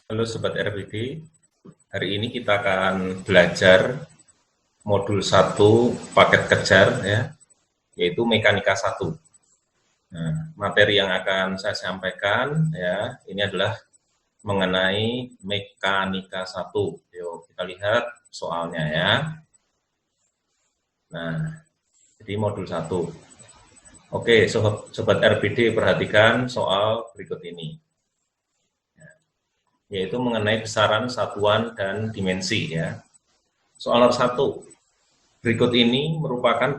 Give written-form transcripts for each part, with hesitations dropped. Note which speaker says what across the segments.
Speaker 1: Halo Sobat RBD, hari ini kita akan belajar modul 1 paket kejar ya, yaitu mekanika 1. Nah, materi yang akan saya sampaikan ya, ini adalah mengenai mekanika 1. Yuk kita lihat soalnya ya. Nah, jadi modul 1. Oke, Sobat RBD perhatikan soal berikut ini, yaitu mengenai besaran, satuan, dan dimensi ya. Soal nomor 1, berikut ini merupakan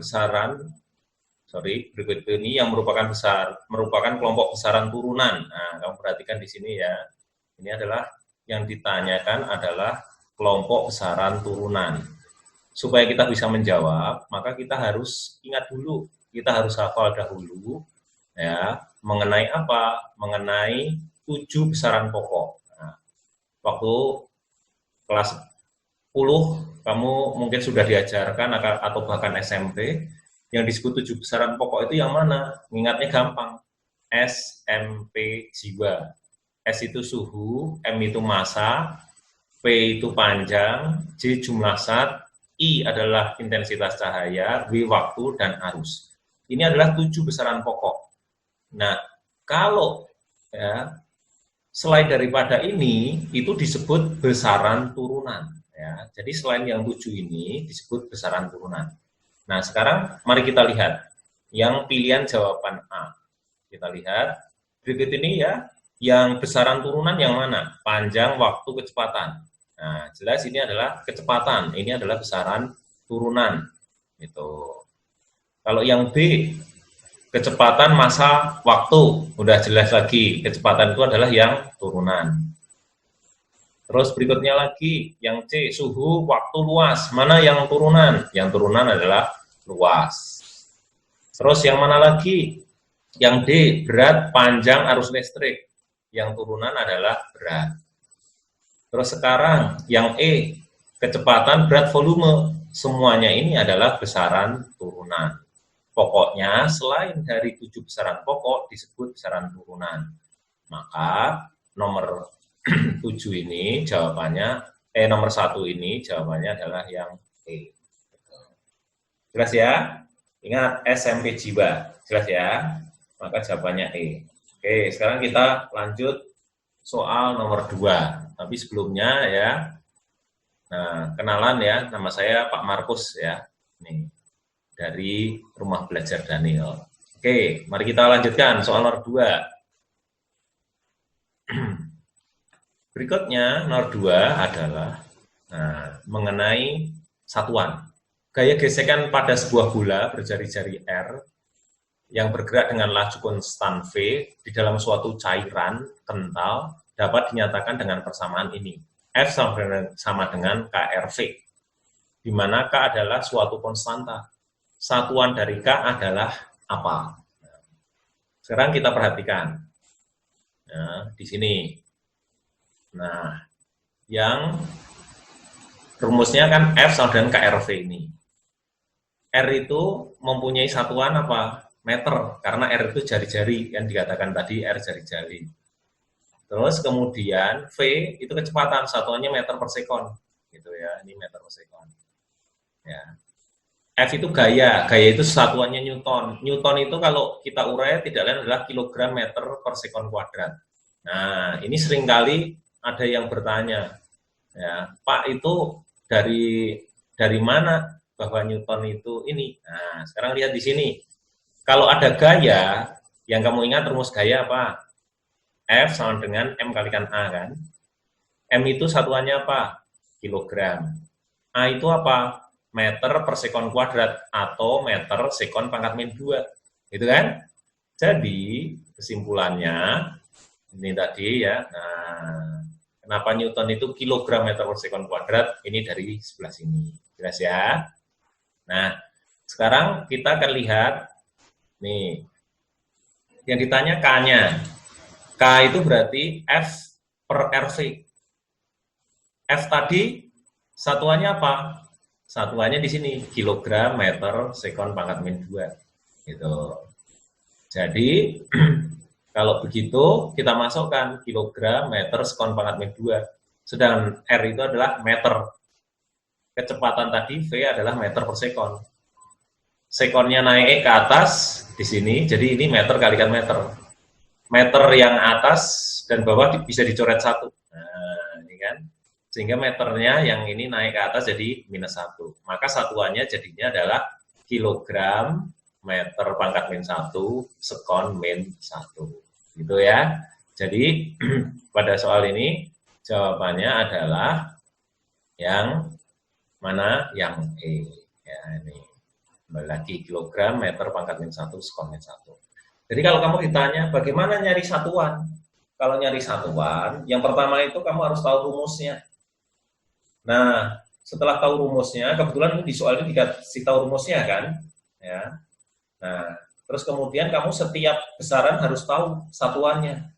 Speaker 1: yang merupakan kelompok besaran turunan. Nah, kamu perhatikan di sini ya. Ini adalah yang ditanyakan adalah kelompok besaran turunan. Supaya kita bisa menjawab, maka kita harus ingat dulu, kita harus hafal dahulu ya, mengenai apa? Mengenai 7 besaran pokok. Nah, waktu kelas 10 kamu mungkin sudah diajarkan atau bahkan SMP yang disebut 7 besaran pokok itu yang mana? Mengingatnya gampang. S, M, P, jiwa. S itu suhu, M itu massa, P itu panjang, J jumlah zat, I adalah intensitas cahaya, W waktu, dan arus. Ini adalah 7 besaran pokok. Nah, kalau ya, selain daripada ini, itu disebut besaran turunan. Ya. Jadi selain yang 7 ini disebut besaran turunan. Nah, sekarang mari kita lihat yang pilihan jawaban A. Kita lihat berikut ini ya, yang besaran turunan yang mana? Panjang, waktu, kecepatan. Nah, jelas ini adalah kecepatan. Ini adalah besaran turunan. Itu. Kalau yang B, kecepatan, massa, waktu. Udah jelas lagi, kecepatan itu adalah yang turunan. Terus berikutnya lagi, yang C, suhu, waktu, luas. Mana yang turunan? Yang turunan adalah luas. Terus yang mana lagi? Yang D, berat, panjang, arus listrik. Yang turunan adalah berat. Terus sekarang, yang E, kecepatan, berat, volume. Semuanya ini adalah besaran turunan. Pokoknya, selain dari 7 besaran pokok, disebut besaran turunan. Maka, nomor 7 ini jawabannya, nomor 1 ini jawabannya adalah yang E. Jelas ya? Ingat SMP jiwa, jelas ya? Maka jawabannya E. Oke, sekarang kita lanjut soal nomor 2. Tapi sebelumnya ya, nah, kenalan ya, nama saya Pak Markus ya. Nih, dari Rumah Belajar Daniel. Oke, mari kita lanjutkan soal nomor 2. Berikutnya, nomor 2 adalah mengenai satuan. Gaya gesekan pada sebuah bola berjari-jari R yang bergerak dengan laju konstan V di dalam suatu cairan kental dapat dinyatakan dengan persamaan ini. F sama dengan KRV, di mana K adalah suatu konstanta. Satuan dari K adalah apa? Sekarang kita perhatikan. Nah, di sini. Nah, yang rumusnya kan F sama dengan KRV ini. R itu mempunyai satuan apa? Meter, karena R itu jari-jari, yang dikatakan tadi R jari-jari. Terus kemudian V itu kecepatan, satuannya meter per sekon. Gitu ya, ini meter per sekon. Ya. F itu gaya itu satuannya Newton. Newton itu kalau kita urai tidak lain adalah kilogram meter per sekon kuadrat. Nah, ini seringkali ada yang bertanya, ya, Pak itu dari mana bahwa Newton itu ini? Nah, sekarang lihat di sini. Kalau ada gaya, yang kamu ingat rumus gaya apa? F sama dengan M kalikan A kan? M itu satuannya apa? Kilogram. A itu apa? Meter per sekon kuadrat atau meter sekon pangkat min 2. Gitu kan? Jadi, kesimpulannya ini tadi ya. Nah, kenapa Newton itu kilogram meter per sekon kuadrat? Ini dari sebelah sini. Jelas ya? Nah, sekarang kita akan lihat nih. Yang ditanya K-nya. K itu berarti F per RV. F tadi satuannya apa? Satuannya di sini, kilogram meter sekon pangkat min 2. Gitu. Jadi, Kalau begitu, kita masukkan kilogram, meter, sekon pangkat min 2. Sedangkan R itu adalah meter. Kecepatan tadi V adalah meter per sekon. Sekonnya naik ke atas di sini, jadi ini meter kalikan meter. Meter yang atas dan bawah bisa dicoret 1. Nah, ini kan. Sehingga meternya yang ini naik ke atas jadi minus 1. Maka satuannya jadinya adalah kilogram meter pangkat min 1 sekon min 1. Gitu ya. Jadi pada soal ini jawabannya adalah yang mana? Yang E. Ya, ini. Kembali lagi kilogram meter pangkat min 1 sekon min 1. Jadi kalau kamu ditanya bagaimana nyari satuan? Kalau nyari satuan, yang pertama itu kamu harus tahu rumusnya. Nah, setelah tahu rumusnya, kebetulan di soal ini dikasih tahu rumusnya kan? Ya. Nah, terus kemudian kamu setiap besaran harus tahu satuannya.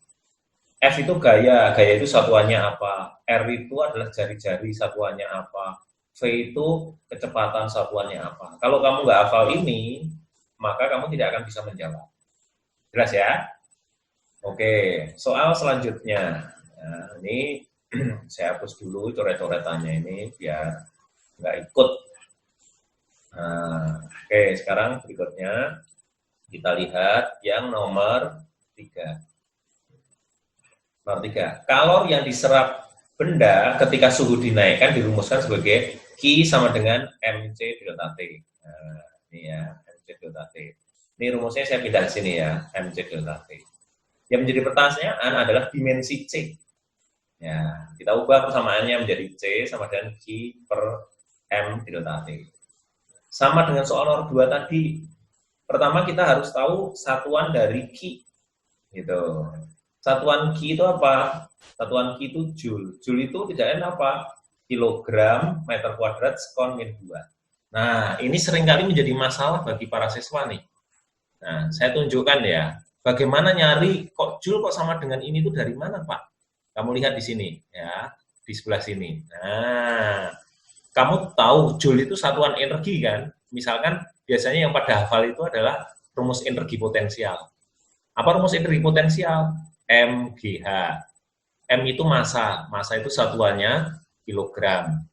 Speaker 1: F itu gaya itu satuannya apa? R itu adalah jari-jari satuannya apa? V itu kecepatan satuannya apa? Kalau kamu nggak hafal ini, maka kamu tidak akan bisa menjawab. Jelas ya? Oke, soal selanjutnya. Nah, ini saya hapus dulu coret-coretannya ini biar nggak ikut. Nah, oke, sekarang berikutnya kita lihat yang nomor 3. Nomor 3, kalor yang diserap benda ketika suhu dinaikkan dirumuskan sebagai Q sama dengan mc delta T. Nah, ini ya, mc delta T. Ini rumusnya saya pindah ke sini ya, mc delta T. Yang menjadi pertanyaan adalah dimensi C. Ya, kita ubah persamaannya menjadi C sama dengan Q per M delta T. Sama dengan soal nomor 2 tadi. Pertama kita harus tahu satuan dari Q. Gitu. Satuan Q itu apa? Satuan Q itu Joule. Joule itu tidak lain apa? Kilogram meter kuadrat sekon min 2. Nah, ini seringkali menjadi masalah bagi para siswa nih. Nah, saya tunjukkan ya. Bagaimana nyari kok Joule kok sama dengan ini tuh dari mana, Pak? Kamu lihat di sini ya, di sebelah sini. Nah, kamu tahu Joule itu satuan energi kan? Misalkan biasanya yang pada hafal itu adalah rumus energi potensial. Apa rumus energi potensial? MGH. M itu massa itu satuannya kilogram.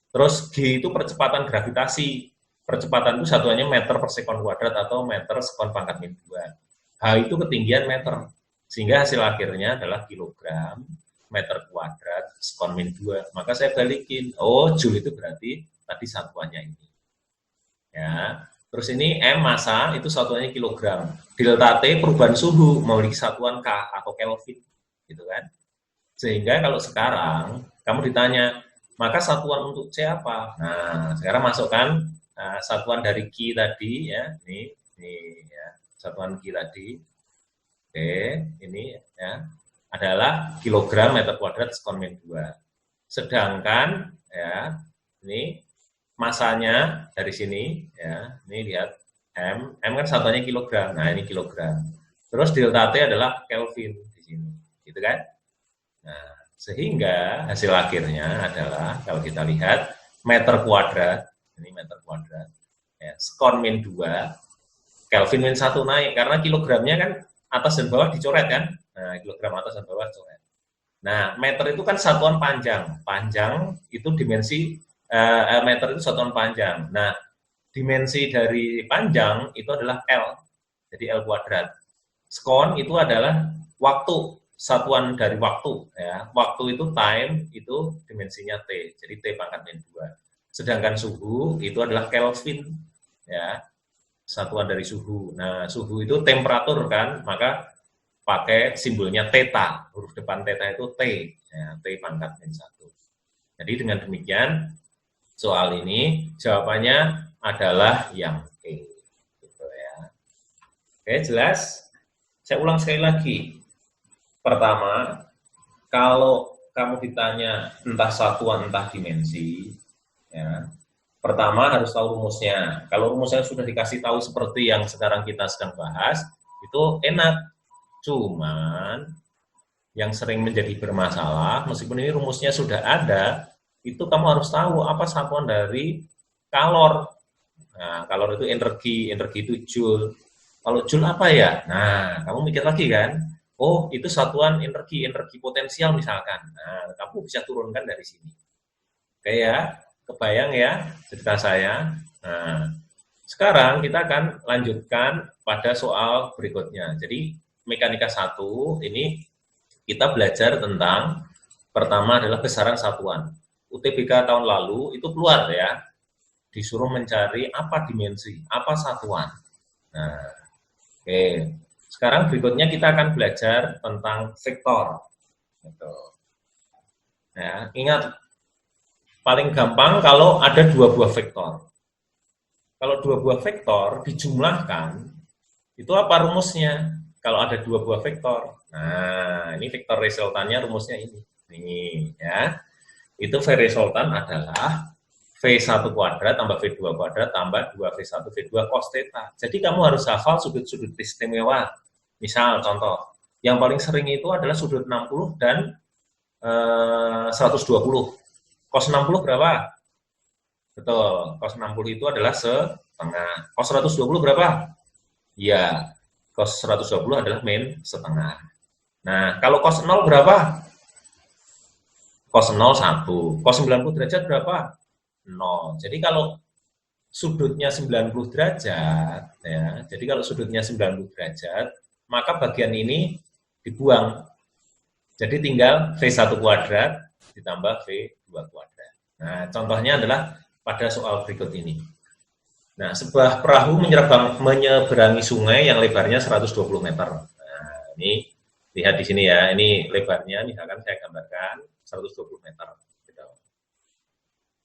Speaker 1: Terus G itu percepatan gravitasi. Percepatan itu satuannya meter per sekon kuadrat atau meter sekon pangkat min 2. H itu ketinggian meter. Sehingga hasil akhirnya adalah kilogram meter kuadrat sekon min 2. Maka saya balikin. Oh, Joule itu berarti tadi satuannya ini. Ya. Terus ini M massa itu satuannya kilogram. Delta T perubahan suhu memiliki satuan K atau Kelvin, gitu kan? Sehingga kalau sekarang kamu ditanya, maka satuan untuk C apa? Nah, sekarang masukkan satuan dari Q tadi ya, ini ya, satuan Q tadi. Oke, ini ya adalah kilogram meter kuadrat sekon min 2. Sedangkan ya, ini masanya dari sini ya, ini lihat M kan satuannya kilogram. Nah, ini kilogram. Terus delta T adalah Kelvin di sini, gitu kan? Nah, sehingga hasil akhirnya adalah kalau kita lihat meter kuadrat, ini meter kuadrat ya, sekon min 2, Kelvin min 1 naik karena kilogramnya kan atas dan bawah dicoret kan? Nah, kilogram atas dan bawah coret. Nah, meter itu kan satuan panjang. Panjang itu dimensi meter itu satuan panjang. Nah, dimensi dari panjang itu adalah L, jadi L kuadrat. Sekon itu adalah waktu, satuan dari waktu. Ya. Waktu itu time, itu dimensinya T, jadi T pangkat min 2. Sedangkan suhu itu adalah Kelvin, ya, satuan dari suhu. Nah, suhu itu temperatur kan, maka pakai simbolnya theta, huruf depan theta itu T, ya, T pangkat min 1. Jadi dengan demikian, soal ini jawabannya adalah yang E. Gitu ya. Oke, jelas? Saya ulang sekali lagi. Pertama, kalau kamu ditanya entah satuan entah dimensi, ya, pertama harus tahu rumusnya. Kalau rumusnya sudah dikasih tahu seperti yang sekarang kita sedang bahas, itu enak. Cuman yang sering menjadi bermasalah, meskipun ini rumusnya sudah ada, itu kamu harus tahu apa satuan dari kalor. Nah, kalor itu energi itu Joule. Kalau Joule apa ya? Nah, kamu mikir lagi kan? oh itu satuan energi, energi potensial misalkan. Nah, kamu bisa turunkan dari sini. Oke ya, kebayang ya cerita saya. Nah, sekarang kita akan lanjutkan pada soal berikutnya. Jadi mekanika 1 ini kita belajar tentang pertama adalah besaran satuan. UTBK tahun lalu itu keluar ya, disuruh mencari apa dimensi, apa satuan. Nah, oke. Sekarang berikutnya kita akan belajar tentang vektor. Gitu. Ya, ingat, paling gampang kalau ada dua buah vektor. Kalau dua buah vektor dijumlahkan, itu apa rumusnya? Kalau ada dua buah vektor. Nah, ini vektor resultannya rumusnya ini. Nih, ya. Itu V resultan adalah V1 kuadrat tambah V2 kuadrat tambah 2V1 V2 cos theta. Jadi kamu harus hafal sudut-sudut istimewa. Misal contoh, yang paling sering itu adalah sudut 60 dan 120. Cos 60 berapa? Betul, cos 60 itu adalah setengah. Cos 120 berapa? Iya, cos 120 adalah min setengah. Nah, kalau cos 0 berapa? Cos 0 1. Cos 90 derajat berapa? 0. Jadi kalau sudutnya 90 derajat, ya, jadi kalau sudutnya 90 derajat, maka bagian ini dibuang. Jadi tinggal V1 kuadrat ditambah V2 kuadrat. Nah, contohnya adalah pada soal berikut ini. Nah, sebuah perahu menyeberangi sungai yang lebarnya 120 meter. Nah, ini lihat di sini ya, ini lebarnya, misalkan saya gambarkan 120 meter. Gitu.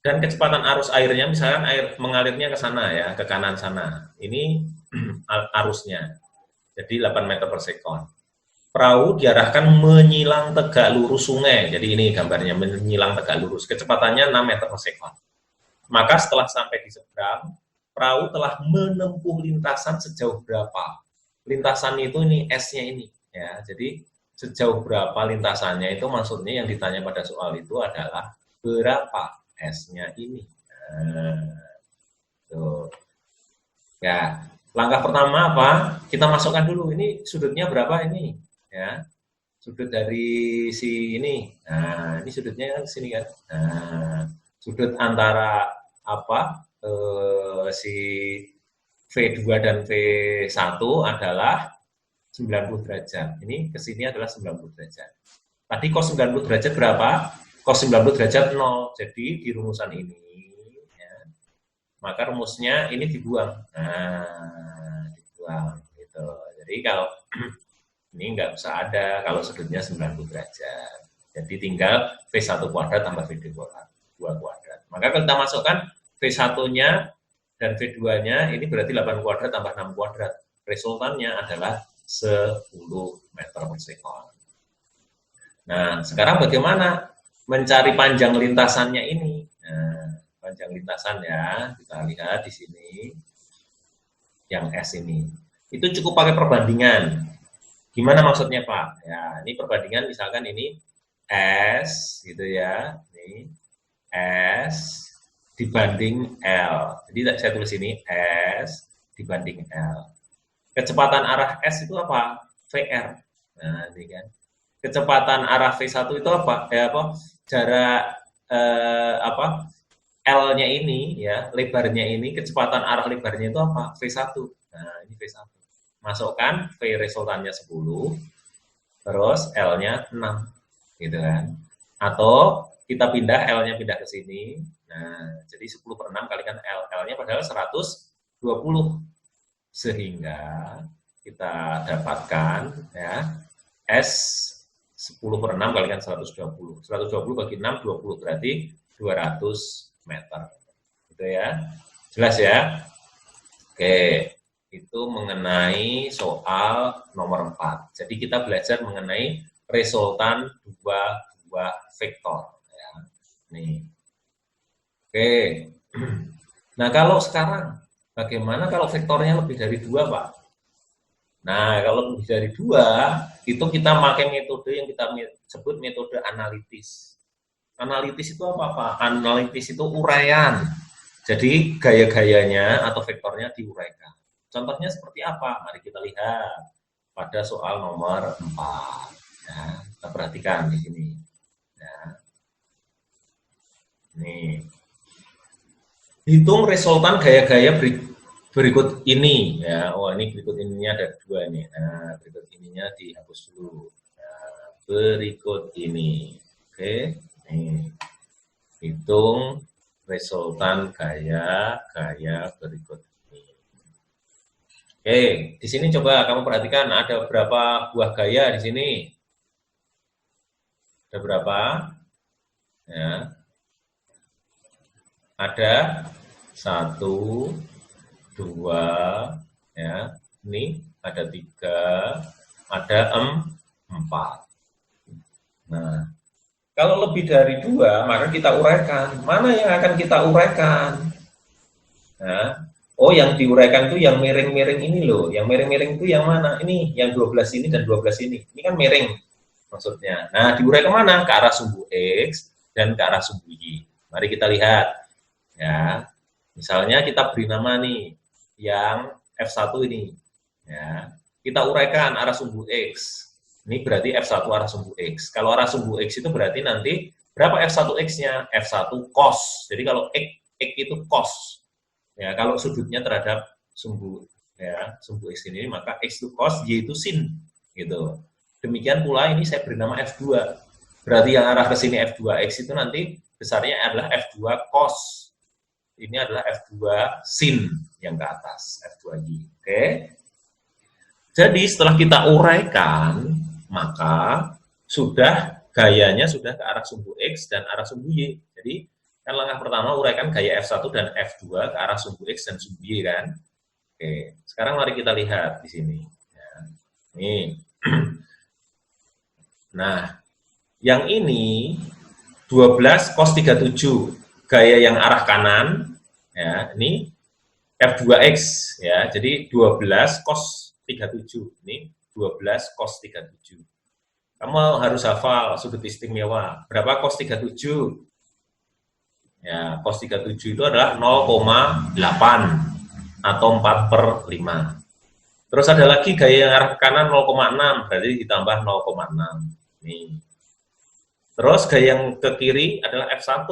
Speaker 1: Dan kecepatan arus airnya, misalkan air mengalirnya ke sana ya, ke kanan sana. Ini arusnya, jadi 8 meter per sekon. Perahu diarahkan menyilang tegak lurus sungai. Jadi ini gambarnya, menyilang tegak lurus. Kecepatannya 6 meter per sekon. Maka setelah sampai di seberang, perahu telah menempuh lintasan sejauh berapa? Lintasan itu ini S-nya ini. Ya, jadi sejauh berapa lintasannya itu maksudnya yang ditanya pada soal itu adalah berapa S-nya ini. Nah, tuh. Ya, langkah pertama apa? Kita masukkan dulu, ini sudutnya berapa ini? Ya, sudut dari si ini. Nah, ini sudutnya kan sini kan. Nah, sudut antara apa si V2 dan V1 adalah 90 derajat. Ini ke sini adalah 90 derajat. Tadi cos 90 derajat berapa? Cos 90 derajat 0. Jadi di rumusan ini, ya, maka rumusnya ini dibuang. Nah, dibuang gitu. Jadi kalau ini nggak usah ada kalau sudutnya 90 derajat. Jadi tinggal V1 kuadrat tambah V2 kuadrat. Maka kita masukkan V1-nya dan V2-nya, ini berarti 8 kuadrat tambah 6 kuadrat. Resultannya adalah 10 meter per sekon. Nah, sekarang bagaimana mencari panjang lintasannya ini? Nah, panjang lintasan ya, kita lihat di sini, yang S ini. Itu cukup pakai perbandingan. Gimana maksudnya Pak? Ya, ini perbandingan misalkan ini S, gitu ya. Ini S dibanding L. Jadi saya tulis ini S dibanding L. Kecepatan arah S itu apa? VR. Nah, ini kan. Kecepatan arah V1 itu apa? Ya, apa? Jarak apa? L-nya ini ya, lebarnya ini, kecepatan arah lebarnya itu apa? V1. Nah, ini V1. Masukkan V resultannya 10, terus L-nya 6. Gitu kan. Atau kita pindah, L-nya pindah ke sini. Nah, jadi 10 per 6 kalikan L. L-nya padahal 120. Sehingga kita dapatkan ya, S 10 per 6 kalikan 120. 120 bagi 6, 20. Berarti 200 meter. Gitu ya. Jelas ya? Oke. Itu mengenai soal nomor 4. Jadi kita belajar mengenai resultan dua vektor. Ya. Nih. Oke. Nah, kalau sekarang, bagaimana kalau vektornya lebih dari 2, Pak? Nah, kalau lebih dari 2, itu kita pakai metode yang kita sebut metode analitis. Analitis itu apa, Pak? Analitis itu uraian. Jadi, gaya-gayanya atau vektornya diuraikan. Contohnya seperti apa? Mari kita lihat. pada soal nomor 4. Ya, kita perhatikan di sini. Ya. Nih. Hitung resultan gaya-gaya berikut ini. Ya, oh ini berikut ininya ada 2 nih. Nah, berikut ininya dihapus dulu. Nah, berikut ini. Oke, nih. Hitung resultan gaya-gaya berikut ini. Oke, di sini coba kamu perhatikan ada berapa buah gaya di sini? Ada berapa? Ya, ada 1, 2, ya, ini ada 3, ada 4. Nah, kalau lebih dari 2, maka kita uraikan. Mana yang akan kita uraikan? Nah, oh yang diuraikan itu yang miring-miring ini loh. Yang miring-miring itu yang mana? Ini, yang 12 ini dan 12 ini. Ini kan miring maksudnya. Nah, diuraikan mana? Ke arah sumbu X dan ke arah sumbu Y. Mari kita lihat. Ya, misalnya kita beri nama nih, yang F1 ini. Ya, kita uraikan arah sumbu X. Ini berarti F1 arah sumbu X. Kalau arah sumbu X itu berarti nanti berapa F1X-nya? F1 cos. Jadi kalau X itu cos. Ya, kalau sudutnya terhadap sumbu sumbu X ini, maka X itu cos, Y itu sin. Gitu. Demikian pula ini saya beri nama F2. Berarti yang arah ke sini F2X itu nanti besarnya adalah F2 cos. Ini adalah F2 sin yang ke atas, F2Y. Oke. Jadi setelah kita uraikan, maka sudah gayanya sudah ke arah sumbu X dan arah sumbu Y. Jadi kan langkah pertama uraikan gaya F1 dan F2 ke arah sumbu X dan sumbu Y kan. Oke, sekarang mari kita lihat di sini. Ya. Nih. Nah, yang ini 12 cos 37, gaya yang arah kanan, ya, ini F2X, ya, jadi 12 cos 37, ini 12 cos 37. Kamu harus hafal sudut istimewa. Berapa cos 37? Ya, cos 37 itu adalah 0,8 atau 4/5. Terus ada lagi gaya yang arah kanan 0,6, berarti ditambah 0,6. Nih. Terus gaya yang ke kiri adalah F1.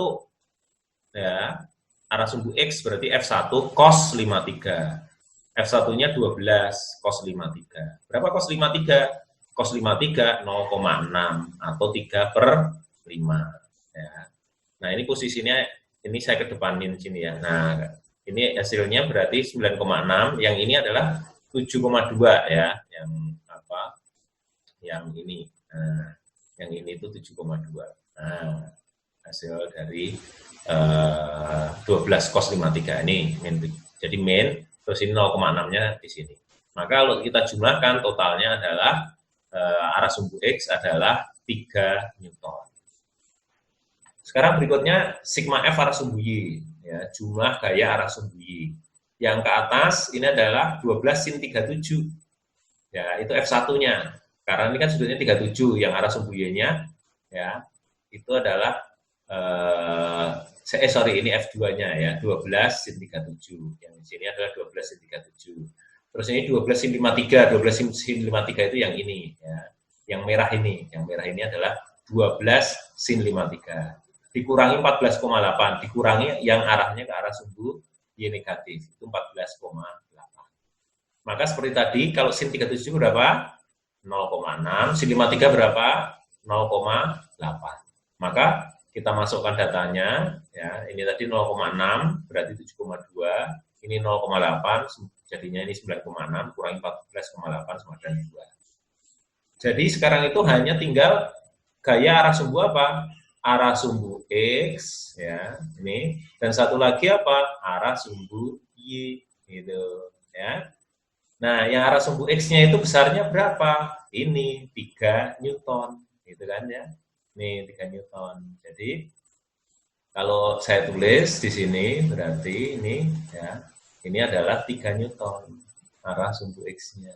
Speaker 1: Ya, arah sumbu X berarti F1 cos 53. F1-nya 12 cos 53. Berapa cos 53? Cos 53 0,6 atau 3/5. Ya. Nah, ini posisinya, ini saya kedepanin sini ya. Nah, ini hasilnya berarti 9,6, yang ini adalah 7,2 ya, yang apa? Yang ini. Nah, yang ini itu 7,2. Nah, hasil dari 12 cos 53 ini min. Jadi min, terus ini 0,6-nya di sini. Maka kalau kita jumlahkan totalnya adalah arah sumbu X adalah 3 Newton. Sekarang berikutnya sigma F arah sumbu Y, ya, jumlah gaya arah sumbu Y. Yang ke atas ini adalah 12 sin 37. Ya, itu F1-nya. Karena ini kan sudutnya 37, yang arah sumbu Y-nya ya, itu adalah ini F2-nya ya, 12 sin 37. Yang di sini adalah 12 sin 37. Terus ini 12 sin 53, 12 sin 53 itu yang ini ya. Yang merah ini, adalah 12 sin 53. Dikurangi 14,8, dikurangi yang arahnya ke arah sumbu Y negatif, itu 14,8. Maka seperti tadi, kalau sin 37 berapa? 0,6, sin 53 berapa? 0,8. Maka kita masukkan datanya, ya, ini tadi 0,6, berarti 7,2, ini 0,8, jadinya ini 9,6, kurangi 14,8 sama dengan 2. Jadi sekarang itu hanya tinggal gaya arah sumbu apa? Arah sumbu X, ya, ini, dan satu lagi apa? Arah sumbu Y, gitu, ya. Nah, yang arah sumbu X-nya itu besarnya berapa? Ini 3 Newton, gitu kan ya. Nih 3 Newton. Jadi kalau saya tulis di sini berarti ini ya, ini adalah 3 Newton arah sumbu X-nya.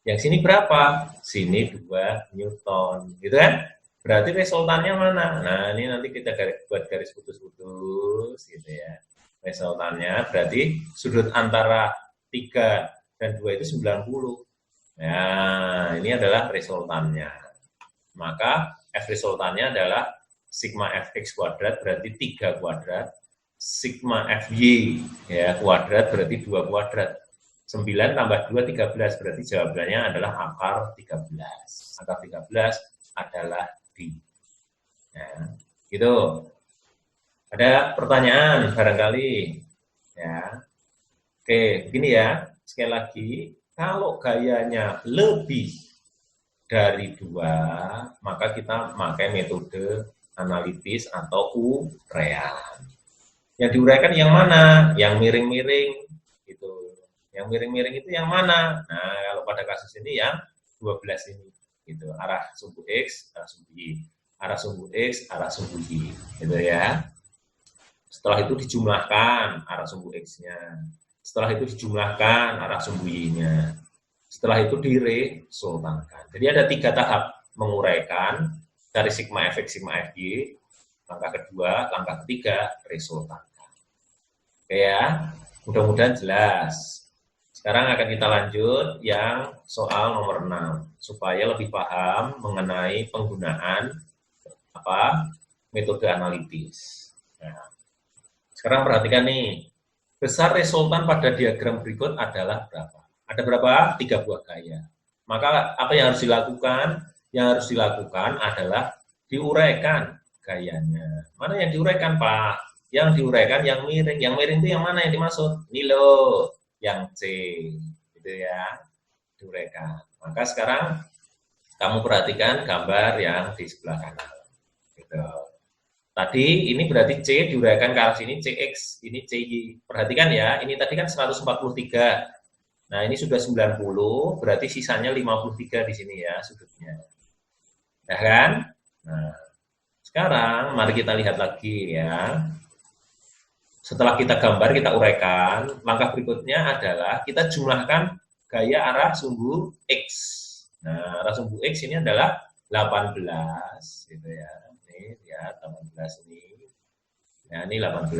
Speaker 1: Yang sini berapa? Sini 2 Newton, gitu kan? Berarti resultannya mana? Nah, ini nanti kita buat garis putus-putus gitu ya. Resultannya berarti sudut antara 3 dan 2 itu 90. Nah, ini adalah resultannya. Maka F resultannya adalah sigma Fx kuadrat berarti 3 kuadrat, sigma Fy ya kuadrat berarti 2 kuadrat. 9 tambah 2, 13, berarti jawabannya adalah akar 13. Akar 13 adalah D. Ya, gitu. Ada pertanyaan barangkali? Ya. Oke, begini ya. Sekali lagi, kalau gayanya lebih dari 2, maka kita pakai metode analitis atau uraian. Yang diuraikan yang mana? Yang miring-miring gitu. Yang miring-miring itu yang mana? Nah, kalau pada kasus ini yang 12 ini gitu. Arah sumbu X, arah sumbu Y. Arah sumbu X, arah sumbu Y. Gitu ya. Setelah itu dijumlahkan arah sumbu X-nya. Setelah itu dijumlahkan arah sumbu Y-nya. Setelah itu diresultankan. Jadi ada 3 tahap menguraikan dari sigma Fx, sigma Fy. Langkah kedua, langkah ketiga, resultankan. Oke ya, mudah-mudahan jelas. Sekarang akan kita lanjut yang soal nomor 6, supaya lebih paham mengenai penggunaan metode analitis. Nah, sekarang perhatikan nih, besar resultan pada diagram berikut adalah berapa? Ada berapa? 3 buah gaya. Maka apa yang harus dilakukan? Yang harus dilakukan adalah diuraikan gayanya. Mana yang diuraikan, Pak? Yang diuraikan yang miring. Yang miring itu yang mana yang dimaksud? Ini loh, yang C. Gitu ya. Diuraikan. Maka sekarang kamu perhatikan gambar yang di sebelah kanan. Gitu. Tadi ini berarti C diuraikan ke arah sini, CX, ini CY. Perhatikan ya, ini tadi kan 143. Nah, ini sudah 90, berarti sisanya 53 di sini ya sudutnya. Ya kan? Nah, sekarang mari kita lihat lagi ya. Setelah kita gambar, kita uraikan, langkah berikutnya adalah kita jumlahkan gaya arah sumbu X. Nah, arah sumbu X ini adalah 18 gitu ya. Ini lihat 18 ini. Ya, ini 18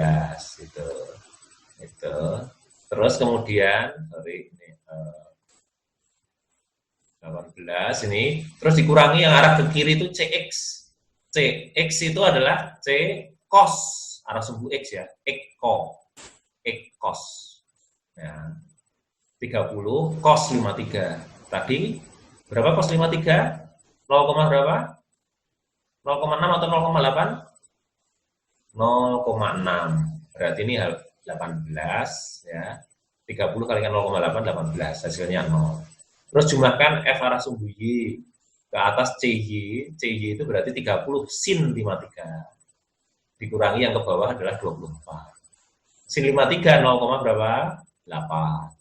Speaker 1: gitu. Itu. Terus kemudian sorry ini 18 ini, terus dikurangi yang arah ke kiri itu CX. CX itu adalah C cos arah sumbu X ya, X cos. Ya. 30 cos 53. Tadi berapa cos 53? 0, berapa? 0,6 atau 0,8? 0,6. Berarti ini 18 ya. 30 kalikan 0,8, 18. Hasilnya 0. Terus jumlahkan F arah sumbu Y ke atas CY. CY itu berarti 30 sin 53. Dikurangi yang ke bawah adalah 24. Sin 53 0, berapa? 8.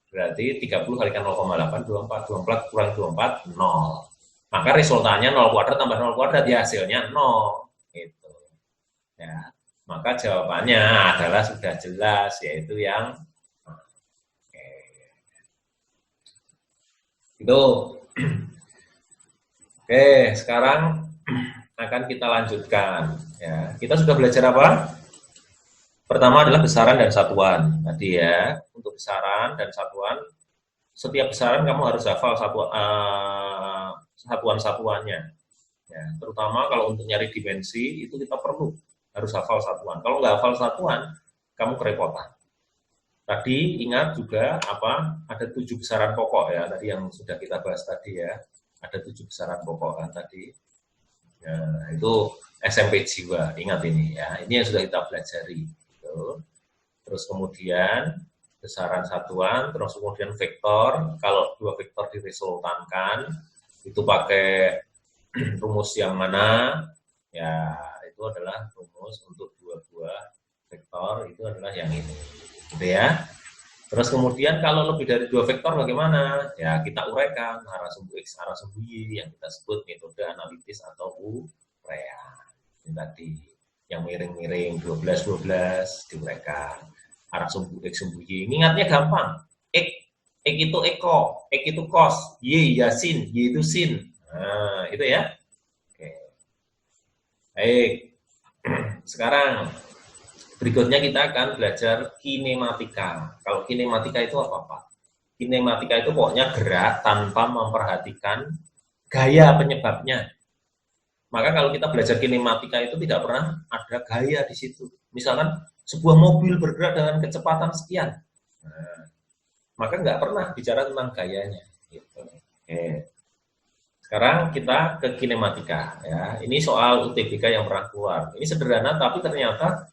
Speaker 1: Berarti 30 kalikan 0,8, 24. 24 kurang 24, 0. Maka resultannya 0 kuadrat tambah 0 kuadrat ya hasilnya 0. Itu. Ya. Maka jawabannya adalah sudah jelas, yaitu yang itu. Oke, sekarang akan kita lanjutkan. Ya, kita sudah belajar apa? Pertama adalah besaran dan satuan. Tadi ya, untuk besaran dan satuan, setiap besaran kamu harus hafal satuan-satuannya. Ya, terutama kalau untuk nyari dimensi, itu kita perlu harus hafal satuan. Kalau nggak hafal satuan, kamu kerepotan. Tadi ingat juga ada 7 besaran pokok ya, tadi yang sudah kita bahas tadi ya, ada 7 besaran pokok kan tadi. Nah, itu SMP jiwa, ingat ini ya, ini yang sudah kita pelajari. Gitu. Terus kemudian besaran satuan, terus kemudian vektor, kalau 2 vektor diresultankan, itu pakai rumus yang mana? Ya, itu adalah rumus untuk 2 buah vektor, itu adalah yang ini. Gitu ya. Terus kemudian kalau lebih dari 2 vektor bagaimana? Ya kita uraikan arah sumbu X, arah sumbu Y yang kita sebut metode analitis atau uraian. Ini tadi yang miring-miring 12 diuraikan. Arah sumbu X, sumbu Y. Ingatnya gampang. X itu eko, X itu cos, Y ya sin, Y itu sin. Nah, itu ya. Oke. Baik. Sekarang berikutnya kita akan belajar kinematika. Kalau kinematika itu apa, Pak? Kinematika itu pokoknya gerak tanpa memperhatikan gaya penyebabnya. Maka kalau kita belajar kinematika itu tidak pernah ada gaya di situ. Misalkan sebuah mobil bergerak dengan kecepatan sekian. Nah, maka nggak pernah bicara tentang gayanya. Gitu. Oke. Sekarang kita ke kinematika. Ya. Ini soal UTBK yang pernah keluar. Ini sederhana, tapi ternyata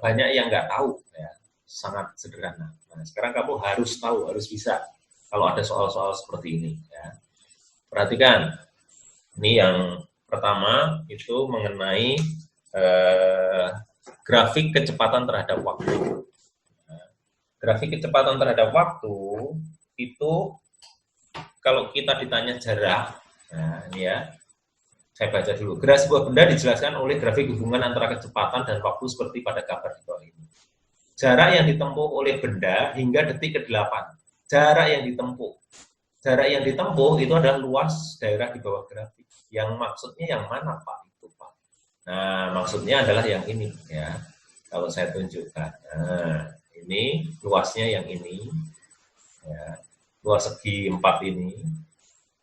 Speaker 1: banyak yang nggak tahu. Ya. Sangat sederhana. Nah, sekarang kamu harus tahu, harus bisa kalau ada soal-soal seperti ini. Ya. Perhatikan, ini yang pertama itu mengenai grafik kecepatan terhadap waktu. Nah, grafik kecepatan terhadap waktu itu kalau kita ditanya jarak, nah ini ya, saya baca dulu. Gerak sebuah benda dijelaskan oleh grafik hubungan antara kecepatan dan waktu seperti pada gambar di bawah ini. Jarak yang ditempuh oleh benda hingga detik ke-8. Jarak yang ditempuh. Jarak yang ditempuh itu adalah luas daerah di bawah grafik. Yang maksudnya yang mana, Pak? Itu, Pak. Nah, maksudnya adalah yang ini, ya. Kalau saya tunjukkan. Nah, ini luasnya yang ini. Ya. Luas segi 4 ini.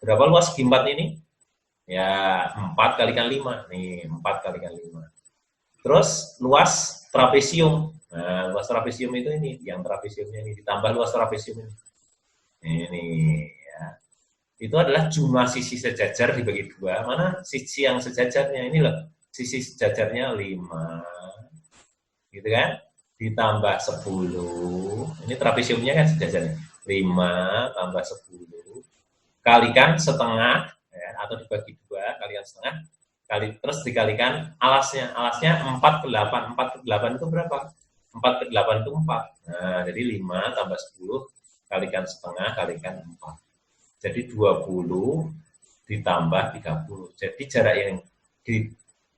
Speaker 1: Berapa luas segi 4 ini? Ya, 4 kalikan 5. Nih, 4 kalikan 5. Terus, luas trapesium. Nah, luas trapesium itu ini. Yang trapesiumnya ini. Ditambah luas trapesium ini. Ini, ya. Itu adalah jumlah sisi sejajar dibagi 2. Mana sisi yang sejajarnya? Ini loh. Sisi sejajarnya 5. Gitu kan? Ditambah 10. Ini trapesiumnya kan sejajarnya. 5 tambah 10 kalikan setengah ya, atau dibagi 2 kalikan setengah terus dikalikan alasnya 4 ke 8 itu berapa? 4 ke 8 itu 4. Nah, jadi 5 tambah 10 kalikan setengah kalikan 4. Jadi 20 ditambah 30. Jadi jarak yang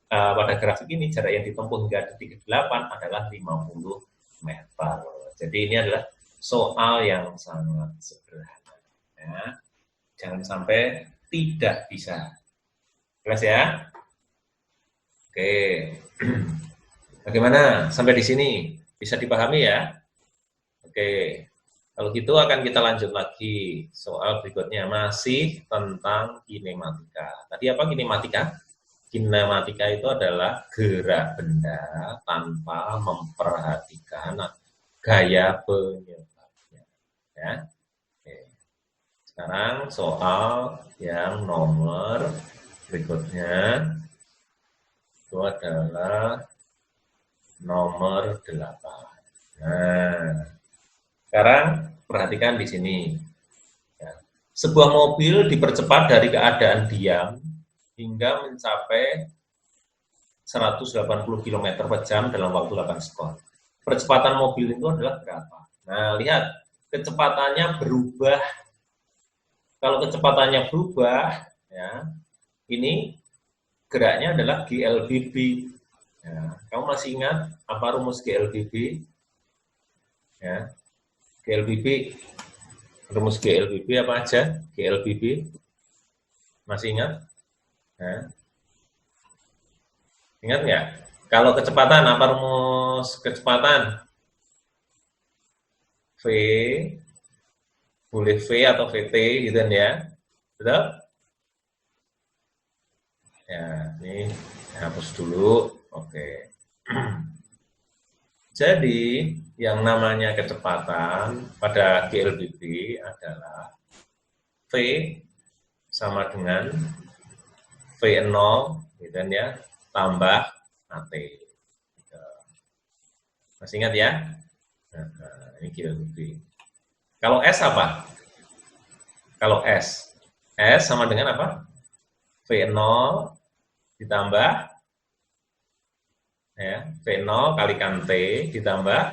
Speaker 1: pada grafik ini jarak yang ditempuh hingga detik ke-8 adalah 50 meter. Jadi ini adalah soal yang sangat sederhana. Ya. Jangan sampai tidak bisa. Jelas ya? Oke. Bagaimana? Sampai di sini bisa dipahami ya? Oke. Kalau gitu akan kita lanjut lagi. Soal berikutnya masih tentang kinematika. Tadi apa kinematika? Kinematika itu adalah gerak benda tanpa memperhatikan gaya penyebabnya. Ya. Oke. Sekarang soal yang nomor berikutnya itu adalah nomor 8. Nah, sekarang perhatikan di sini. Ya. Sebuah mobil dipercepat dari keadaan diam hingga mencapai 180 km per jam dalam waktu 8 skor. Percepatan mobil itu adalah berapa? Nah, lihat, kecepatannya berubah. Kalau kecepatannya berubah, ya, ini geraknya adalah GLBB. Ya, kamu masih ingat apa rumus GLBB? Ya, GLBB, rumus GLBB apa aja? GLBB, masih ingat? Ya. Ingat nggak? Kalau kecepatan, apa rumus kecepatan? V, boleh V atau VT gitu kan ya. Betul? Ya, ini hapus dulu. Oke. Jadi, yang namanya kecepatan pada GLBB adalah V sama dengan V0 gitu kan ya, tambah AT. Masih ingat ya? Nah, ini GLBB. Kalau S apa? Kalau S sama dengan apa? V0 ditambah ya, V0 kalikan T ditambah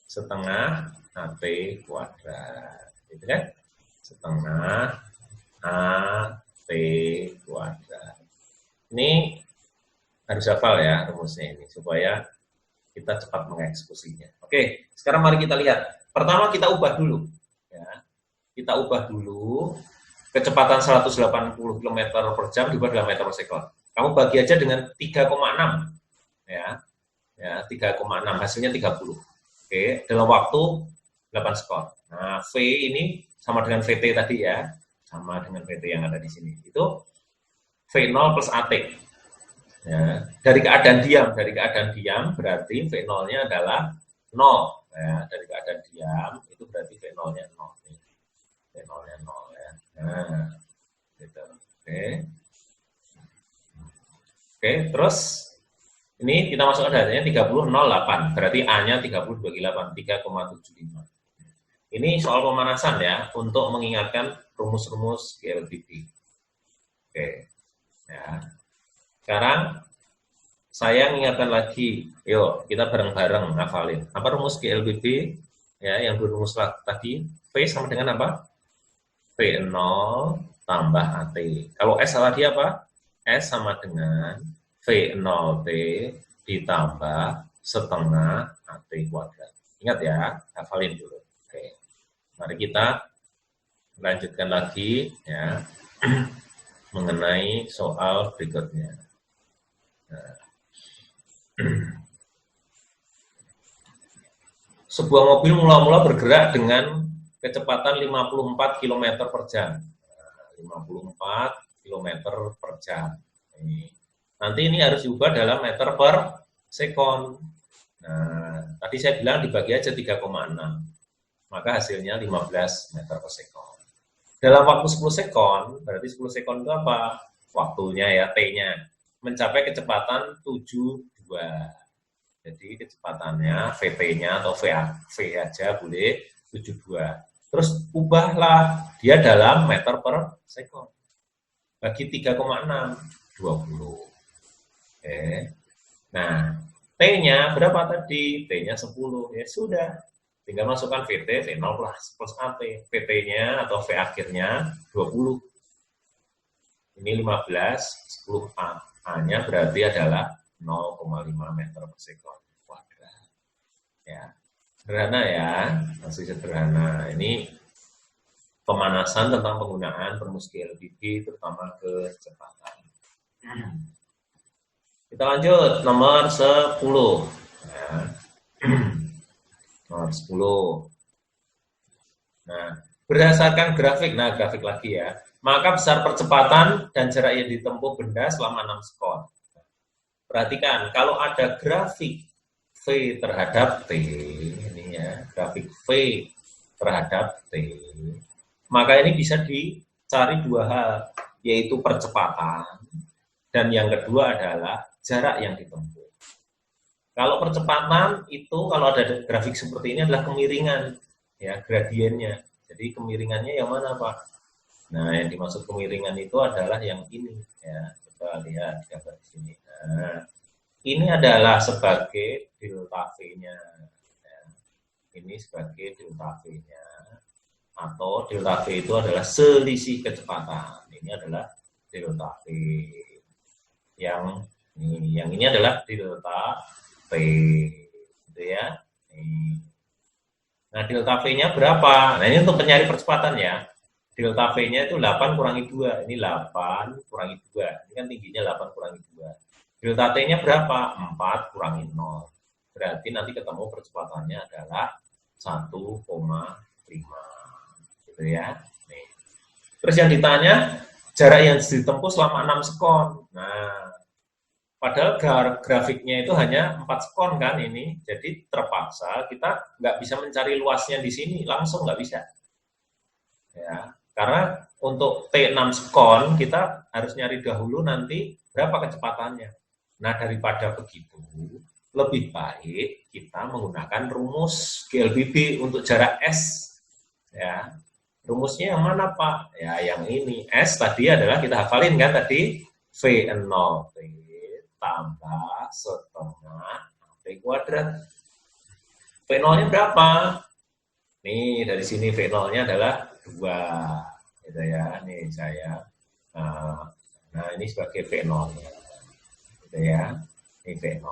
Speaker 1: setengah AT kuadrat. Gitu kan? Setengah AT kuadrat. Ini harus hafal ya rumusnya ini supaya kita cepat mengeksekusinya. Oke, sekarang mari kita lihat. Pertama kita ubah dulu. Ya. Kita ubah dulu kecepatan 180 km per jam diubah dalam meter per sekon. Kamu bagi aja dengan 3,6. Ya, 3,6 hasilnya 30. Oke, dalam waktu 8 skor. Nah, V ini sama dengan VT tadi ya, sama dengan VT yang ada di sini. Itu V0 plus AT. Ya, dari keadaan diam berarti V0-nya adalah 0. Ya, dari keadaan diam itu berarti V0-nya 0. V0-nya 0 ya. Nah, gitu. Oke. Oke, terus ini kita masukkan datanya 30,08. Berarti A-nya 30 bagi 8, 3,75. Ini soal pemanasan ya, untuk mengingatkan rumus-rumus GLBB. Oke. Ya. Sekarang saya mengingatkan lagi, yuk kita bareng-bareng ngafalin. Apa rumus GLBB? Ya, yang berumus tadi, V sama dengan apa? V0 tambah AT. Kalau S tadi apa? S sama dengan V0T ditambah setengah AT kuadrat. Ingat ya, hafalin dulu. Oke. Mari kita lanjutkan lagi ya mengenai soal berikutnya. Nah. Sebuah mobil mula-mula bergerak dengan kecepatan 54 km per jam. 54 km per jam. Nanti ini harus diubah dalam meter per sekon. Nah, tadi saya bilang dibagi aja 3,6. Maka hasilnya 15 meter per sekon. Dalam waktu 10 sekon, berarti 10 sekon itu apa? Waktunya ya, T-nya. Mencapai kecepatan 72. Jadi kecepatannya VT-nya atau V aja boleh 72. Terus ubahlah dia dalam meter per sekon. Bagi 3,6, 20. Oke. Nah, T-nya berapa tadi? T-nya 10. Ya sudah. Tinggal masukkan VT, V0 plus AT. VT-nya atau V akhirnya 20. Ini 15, 10A. A-nya berarti adalah 0,5 meter per sekon kuadrat. Ya, sederhana ya, masih sederhana. Ini pemanasan tentang penggunaan perumus GLBB terutama kecepatan. Kita lanjut nomor 10. Ya. Nomor 10. Nah, berdasarkan grafik, grafik lagi ya. Maka besar percepatan dan jarak yang ditempuh benda selama 6 skor. Perhatikan, kalau ada grafik V terhadap T, ini ya, grafik V terhadap T, maka ini bisa dicari dua hal, yaitu percepatan, dan yang kedua adalah jarak yang ditempuh. Kalau percepatan itu, kalau ada grafik seperti ini adalah kemiringan, ya, gradiennya. Jadi kemiringannya yang mana, Pak? Nah, yang dimaksud kemiringan itu adalah yang ini, ya. Kita lihat gambar di sini. Nah, ini adalah sebagai delta V-nya. Ya. Ini sebagai delta V-nya. Atau delta V itu adalah selisih kecepatan. Ini adalah delta V. Yang ini adalah delta V. Gitu ya. Nah, delta V-nya berapa? Nah, ini untuk pencari percepatan ya. Delta V-nya itu 8 kurangi 2. Ini 8 kurangi 2. Ini kan tingginya 8 kurangi 2. Delta T-nya berapa? 4 kurangi 0. Berarti nanti ketemu percepatannya adalah 1,5. Gitu ya. Nih. Terus yang ditanya, jarak yang ditempuh selama 6 sekon. Nah, padahal grafiknya itu hanya 4 sekon kan ini. Jadi terpaksa kita nggak bisa mencari luasnya di sini. Langsung nggak bisa. Ya. Karena untuk T6 sekon kita harus nyari dahulu nanti berapa kecepatannya. Nah, daripada begitu, lebih baik kita menggunakan rumus GLBB untuk jarak S. Ya. Rumusnya yang mana, Pak? Ya, yang ini. S tadi adalah kita hafalin kan tadi V0T tambah setengah T kuadrat. V0-nya berapa? Nih, dari sini V0-nya adalah 2, gitu ya. Nih saya, nah ini sebagai V0, gitu ya. Ini V0.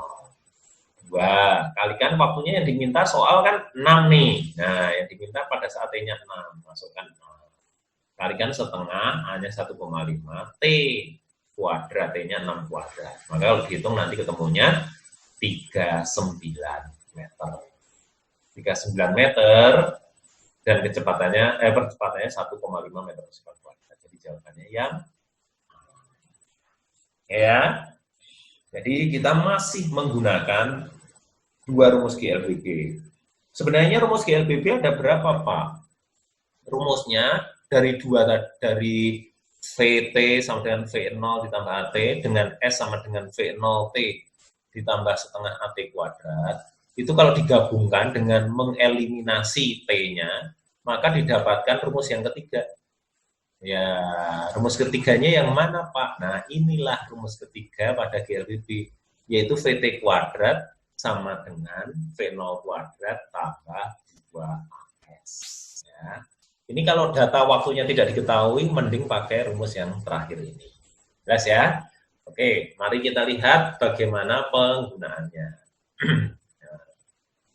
Speaker 1: 2, kalikan waktunya yang diminta soal kan 6 nih. Nah, yang diminta pada saat T-nya 6, masukkan 6. Kalikan setengah, hanya 1,5, T kuadrat, T-nya 6 kuadrat. Maka kalau dihitung nanti ketemunya 39 meter. 39 meter dan percepatannya 1,5 meter per sekund kuadrat. Jadi jawabannya yang ya. Jadi kita masih menggunakan dua rumus GLBB. Sebenarnya rumus GLBB ada berapa, Pak? Rumusnya dari VT sama dengan V0 ditambah AT dengan S sama dengan V0T ditambah setengah AT kuadrat. Itu kalau digabungkan dengan mengeliminasi T-nya, maka didapatkan rumus yang ketiga. Ya, rumus ketiganya yang mana, Pak? Nah, inilah rumus ketiga pada GLBB, yaitu VT kuadrat sama dengan V0 kuadrat tambah 2AS. Ya. Ini kalau data waktunya tidak diketahui, mending pakai rumus yang terakhir ini. Jelas ya? Oke, mari kita lihat bagaimana penggunaannya.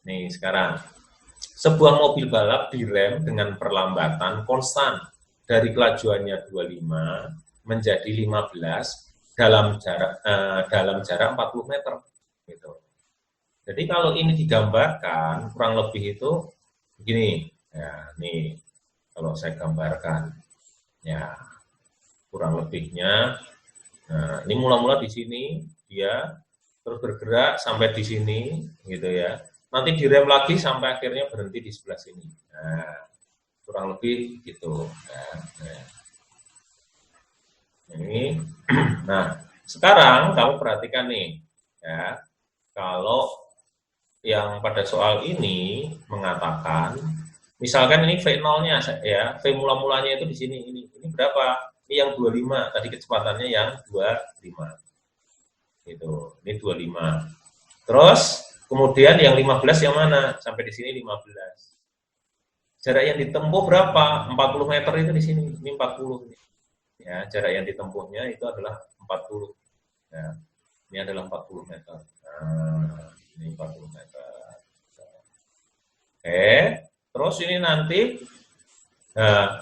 Speaker 1: Nih, sekarang. Sebuah mobil balap direm dengan perlambatan konstan dari kelajuannya 25 menjadi 15 dalam jarak 40 meter. Gitu. Jadi kalau ini digambarkan, kurang lebih itu begini. Ya, nih, kalau saya gambarkan. Ya, kurang lebihnya. Nah, ini mula-mula di sini, dia terus bergerak sampai di sini, gitu ya. Nanti direm lagi sampai akhirnya berhenti di sebelah sini. Nah, kurang lebih gitu. Ini, nah sekarang kamu perhatikan nih, ya, kalau yang pada soal ini mengatakan, misalkan ini V0-nya, ya, V mula-mulanya itu di sini, ini berapa? Ini yang 25, tadi kecepatannya yang 25, gitu. Ini 25. Terus kemudian yang 15 yang mana? Sampai di sini 15. Jarak yang ditempuh berapa? 40 meter itu di sini. Ini 40. Ya, jarak yang ditempuhnya itu adalah 40. Ya, ini adalah 40 meter. Nah, ini 40 meter. Oke. Terus ini nanti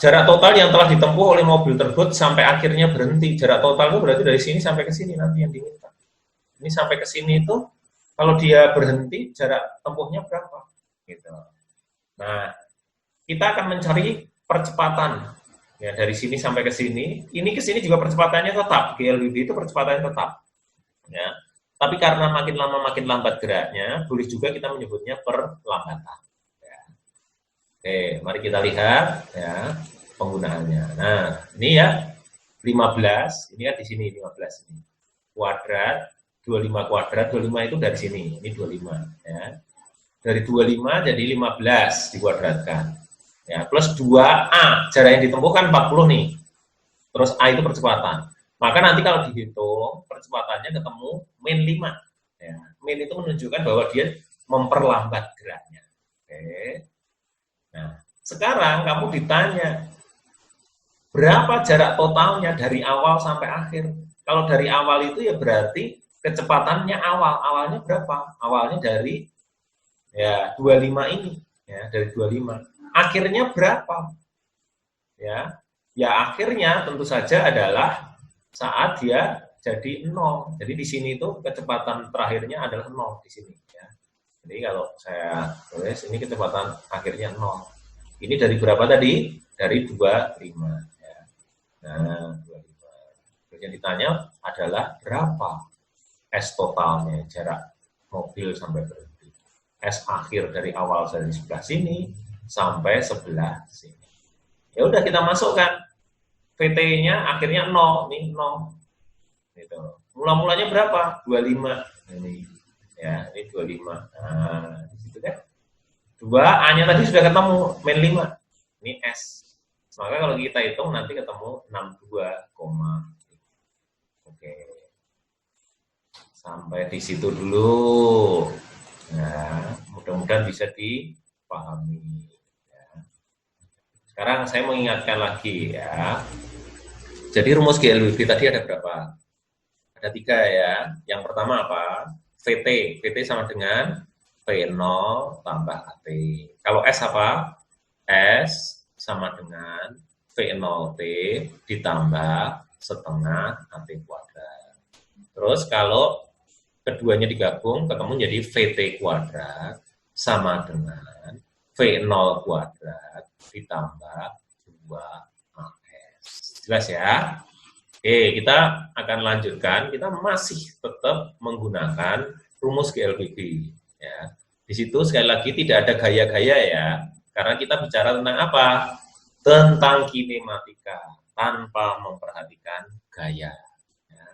Speaker 1: jarak total yang telah ditempuh oleh mobil tersebut sampai akhirnya berhenti. Jarak total itu berarti dari sini sampai ke sini nanti yang diminta. Ini sampai ke sini itu kalau dia berhenti jarak tempuhnya berapa? Gitu. Nah, kita akan mencari percepatan ya dari sini sampai ke sini. Ini ke sini juga percepatannya tetap. GLBB itu percepatannya tetap. Ya. Tapi karena makin lama makin lambat geraknya, boleh juga kita menyebutnya perlambatan. Ya. Oke, mari kita lihat ya penggunaannya. Nah, ini ya 15, ini kan di sini 15 ini. Kuadrat 25 kuadrat, 25 itu dari sini. Ini 25 ya. Dari 25 jadi 15 dikuadratkan. Ya, plus 2A, jarak yang ditempuh kan 40 nih. Terus A itu percepatan. Maka nanti kalau dihitung, percepatannya ketemu min 5. Ya, min itu menunjukkan bahwa dia memperlambat geraknya. Oke. Nah, sekarang kamu ditanya, berapa jarak totalnya dari awal sampai akhir? Kalau dari awal itu ya berarti kecepatannya awalnya berapa? Awalnya dari ya 25 ini, ya dari 25. Akhirnya berapa? Ya, akhirnya tentu saja adalah saat dia jadi 0. Jadi di sini itu kecepatan terakhirnya adalah 0 di sini. Ya. Jadi kalau saya tulis ini kecepatan akhirnya 0. Ini dari berapa tadi? Dari 25. Ya. Nah, 25. Yang ditanya adalah berapa S totalnya jarak mobil sampai berhenti. S akhir dari awal dari sebelah sini sampai sebelah sini. Ya udah kita masukkan VT-nya akhirnya 0, nih 0. Gitu. Mula-mulanya berapa? 25. Ini ya, ini 25. Nah, di situ kan. 2A-nya tadi sudah ketemu, min 5. Ini S. Maka kalau kita hitung nanti ketemu 62, oke. Sampai di situ dulu. Nah, mudah-mudahan bisa dipahami. Sekarang saya mengingatkan lagi ya. Jadi rumus GLBB tadi ada berapa? Ada 3 ya. Yang pertama apa? VT. VT sama dengan V0 tambah AT. Kalau S apa? S sama dengan V0T ditambah setengah AT kuadrat. Terus kalau keduanya digabung ketemu jadi VT kuadrat sama dengan V0 kuadrat ditambah 2AS. Jelas ya? Oke, kita akan lanjutkan. Kita masih tetap menggunakan rumus GLBB. Ya. Di situ sekali lagi tidak ada gaya-gaya ya, karena kita bicara tentang apa? Tentang kinematika, tanpa memperhatikan gaya. Ya.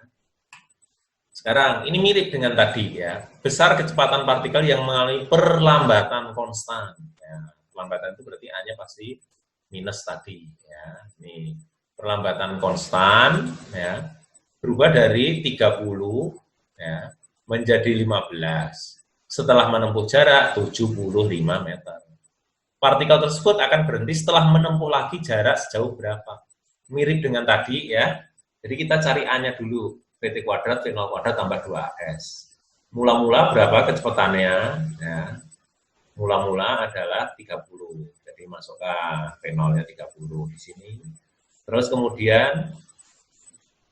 Speaker 1: Sekarang, ini mirip dengan tadi ya, besar kecepatan partikel yang mengalami perlambatan konstan. Ya. Perlambatan itu berarti A-nya pasti minus tadi. Ya. Ini perlambatan konstan ya, berubah dari 30 ya, menjadi 15 setelah menempuh jarak 75 meter. Partikel tersebut akan berhenti setelah menempuh lagi jarak sejauh berapa? Mirip dengan tadi ya. Jadi kita cari A-nya dulu. VT kuadrat, V0 kuadrat tambah 2S. Mula-mula berapa kecepatannya? Ya. Mula-mula adalah 30. Jadi masukkan V0-nya 30 di sini. Terus kemudian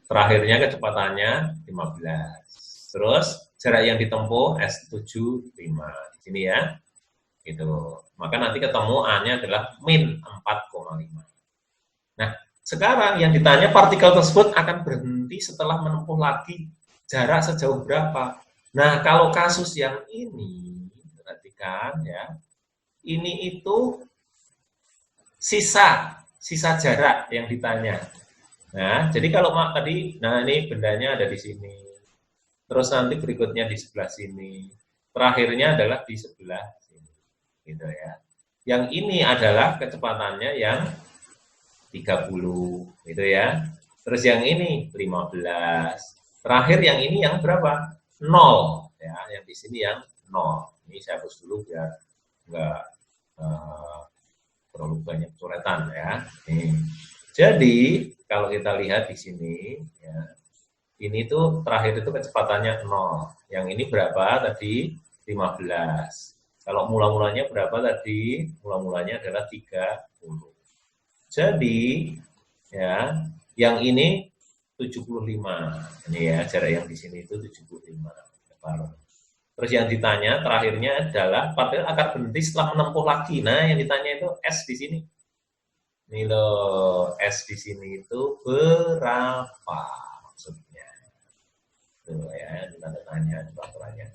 Speaker 1: terakhirnya kecepatannya 15. Terus jarak yang ditempuh S75 di sini ya. Gitu. Maka nanti ketemu A-nya adalah min 4,5. Nah, sekarang yang ditanya partikel tersebut akan berhenti setelah menempuh lagi jarak sejauh berapa. Nah, kalau kasus yang ini, perhatikan ya, ini itu sisa jarak yang ditanya. Nah, jadi kalau tadi, nah ini bendanya ada di sini. Terus nanti berikutnya di sebelah sini. Terakhirnya adalah di sebelah sini. Gitu ya. Yang ini adalah kecepatannya yang 30, gitu ya. Terus yang ini 15. Terakhir yang ini yang berapa? 0. Ya, yang di sini yang 0. Ini saya hapus dulu biar enggak terlalu banyak coretan ya. Nih. Jadi kalau kita lihat di sini, ya, ini tuh terakhir itu kecepatannya 0. Yang ini berapa tadi? 15. Kalau mula-mulanya berapa tadi? Mula-mulanya adalah 30. Jadi, ya, yang ini 75. Ini ya, jarak yang di sini itu 75. Terus yang ditanya terakhirnya adalah partikel akan berhenti setelah menempuh lagi. Nah, yang ditanya itu S di sini. Ini loh, S di sini itu berapa maksudnya? Tuh ya, tanda tanya peraturannya.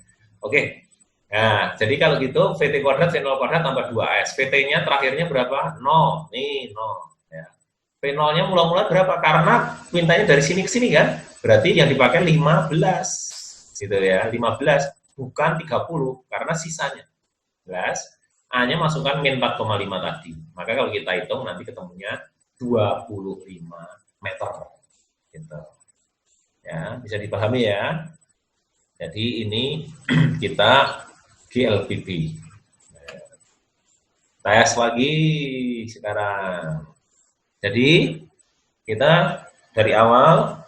Speaker 1: Oke. Nah, jadi kalau gitu VT kuadrat V0 kuadrat tambah 2S. VT-nya terakhirnya berapa? 0. Nih, 0 ya. V0-nya mula-mula berapa? Karena mintanya dari sini ke sini kan? Berarti yang dipakai 15. Gitu ya, 15. Bukan 30, karena sisanya. Jelas? A-nya masukkan min 4,5 tadi. Maka kalau kita hitung nanti ketemunya 25 meter. Gitu. Ya, bisa dipahami ya. Jadi ini kita GLBB. Tes lagi sekarang. Jadi kita dari awal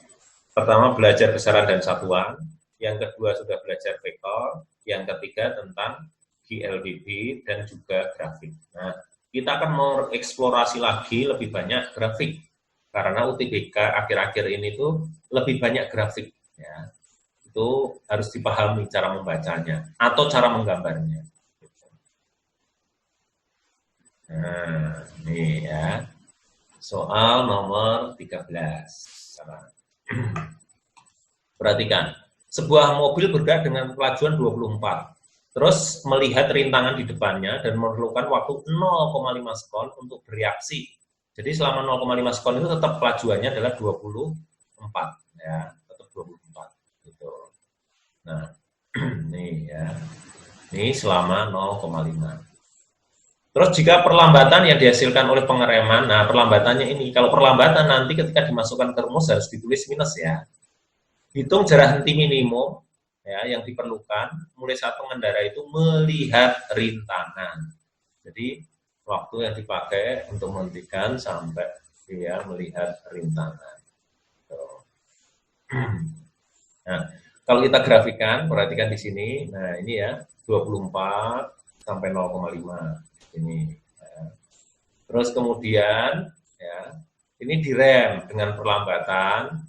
Speaker 1: pertama belajar besaran dan satuan, yang kedua sudah belajar vektor, yang ketiga tentang GLBB dan juga grafik. Nah, kita akan mau eksplorasi lagi lebih banyak grafik karena UTBK akhir-akhir ini tuh lebih banyak grafik ya. Itu harus dipahami cara membacanya atau cara menggambarnya. Nah, ini ya. Soal nomor 13. Perhatikan. Sebuah mobil bergerak dengan kelajuan 24. Terus melihat rintangan di depannya dan memerlukan waktu 0,5 sekon untuk bereaksi. Jadi selama 0,5 sekon itu tetap kelajuannya adalah 24. Ya, tetap 24. Gitu. Nah, nih ya. Ini selama 0,5. Terus jika perlambatan yang dihasilkan oleh pengereman, nah perlambatannya ini, kalau perlambatan nanti ketika dimasukkan ke rumus harus ditulis minus ya. Hitung jarak henti minimum ya yang diperlukan mulai saat pengendara itu melihat rintangan. Jadi waktu yang dipakai untuk menghentikan sampai dia melihat rintangan. Nah, kalau kita grafikan, perhatikan di sini. Nah, ini ya 24 sampai 0,5 ini. Ya. Terus kemudian ya, ini direm dengan perlambatan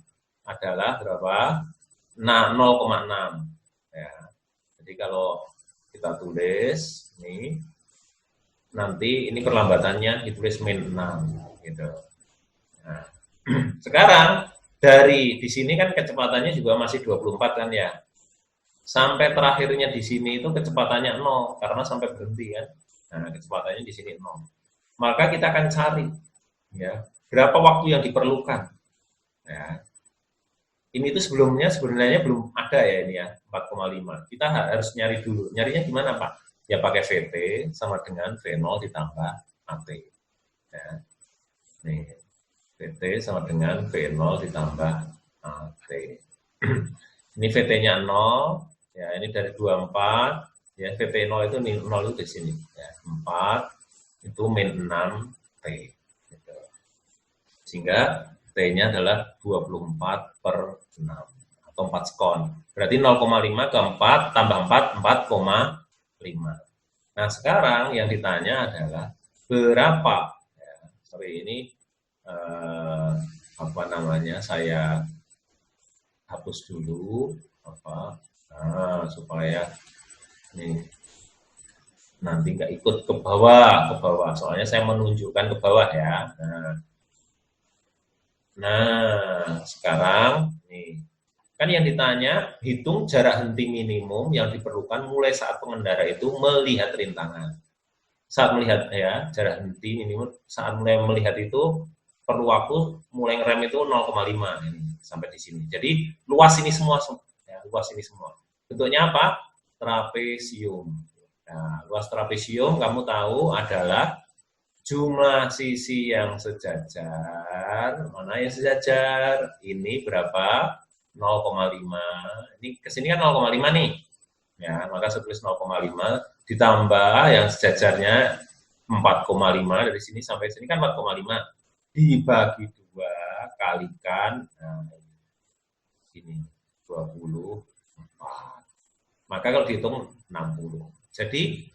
Speaker 1: adalah berapa? Nah, 0,6. Ya. Jadi kalau kita tulis ini 0,6 nanti ini perlambatannya ditulis min 6 gitu. Nah, sekarang dari di sini kan kecepatannya juga masih 24 kan ya. Sampai terakhirnya di sini itu kecepatannya 0 karena sampai berhenti kan. Nah, kecepatannya di sini 0. Maka kita akan cari ya, berapa waktu yang diperlukan. Ya. Ini tuh sebelumnya sebenarnya belum ada ya ini ya, 4,5. Kita harus nyari dulu. Nyarinya gimana, Pak? Ya pakai VT sama dengan V0 ditambah AT. Ya. Nih, VT sama dengan V0 ditambah AT. Ini VT-nya 0, ya ini dari 24, ya VT 0 itu 0 itu di sini. Ya, 4 itu min 6T. Gitu. Sehingga T-nya adalah 24 per 6 atau 4 sekon. Berarti 0,5 ke 4 tambah 4, 4,5. Nah sekarang yang ditanya adalah berapa, ya, sorry ini apa namanya, saya hapus dulu apa, supaya nih nanti nggak ikut ke bawah, soalnya saya menunjukkan ke bawah ya. Nah, sekarang nih, kan yang ditanya, hitung jarak henti minimum yang diperlukan mulai saat pengendara itu melihat rintangan. Saat melihat ya, jarak henti minimum saat mulai melihat itu perlu waktu mulai ngerem itu 0,5 ini sampai di sini. Jadi luas ini semua ya, luas ini semua. Bentuknya apa? Trapesium. Nah, luas trapesium kamu tahu adalah jumlah sisi yang sejajar. Mana yang sejajar? Ini berapa? 0,5. Ini kesini kan 0,5 nih. Ya, maka saya tulis 0,5 ditambah yang sejajarnya 4,5 dari sini sampai sini kan 4,5 dibagi 2 kalikan, nah ini 24. Maka kalau dihitung 60. Jadi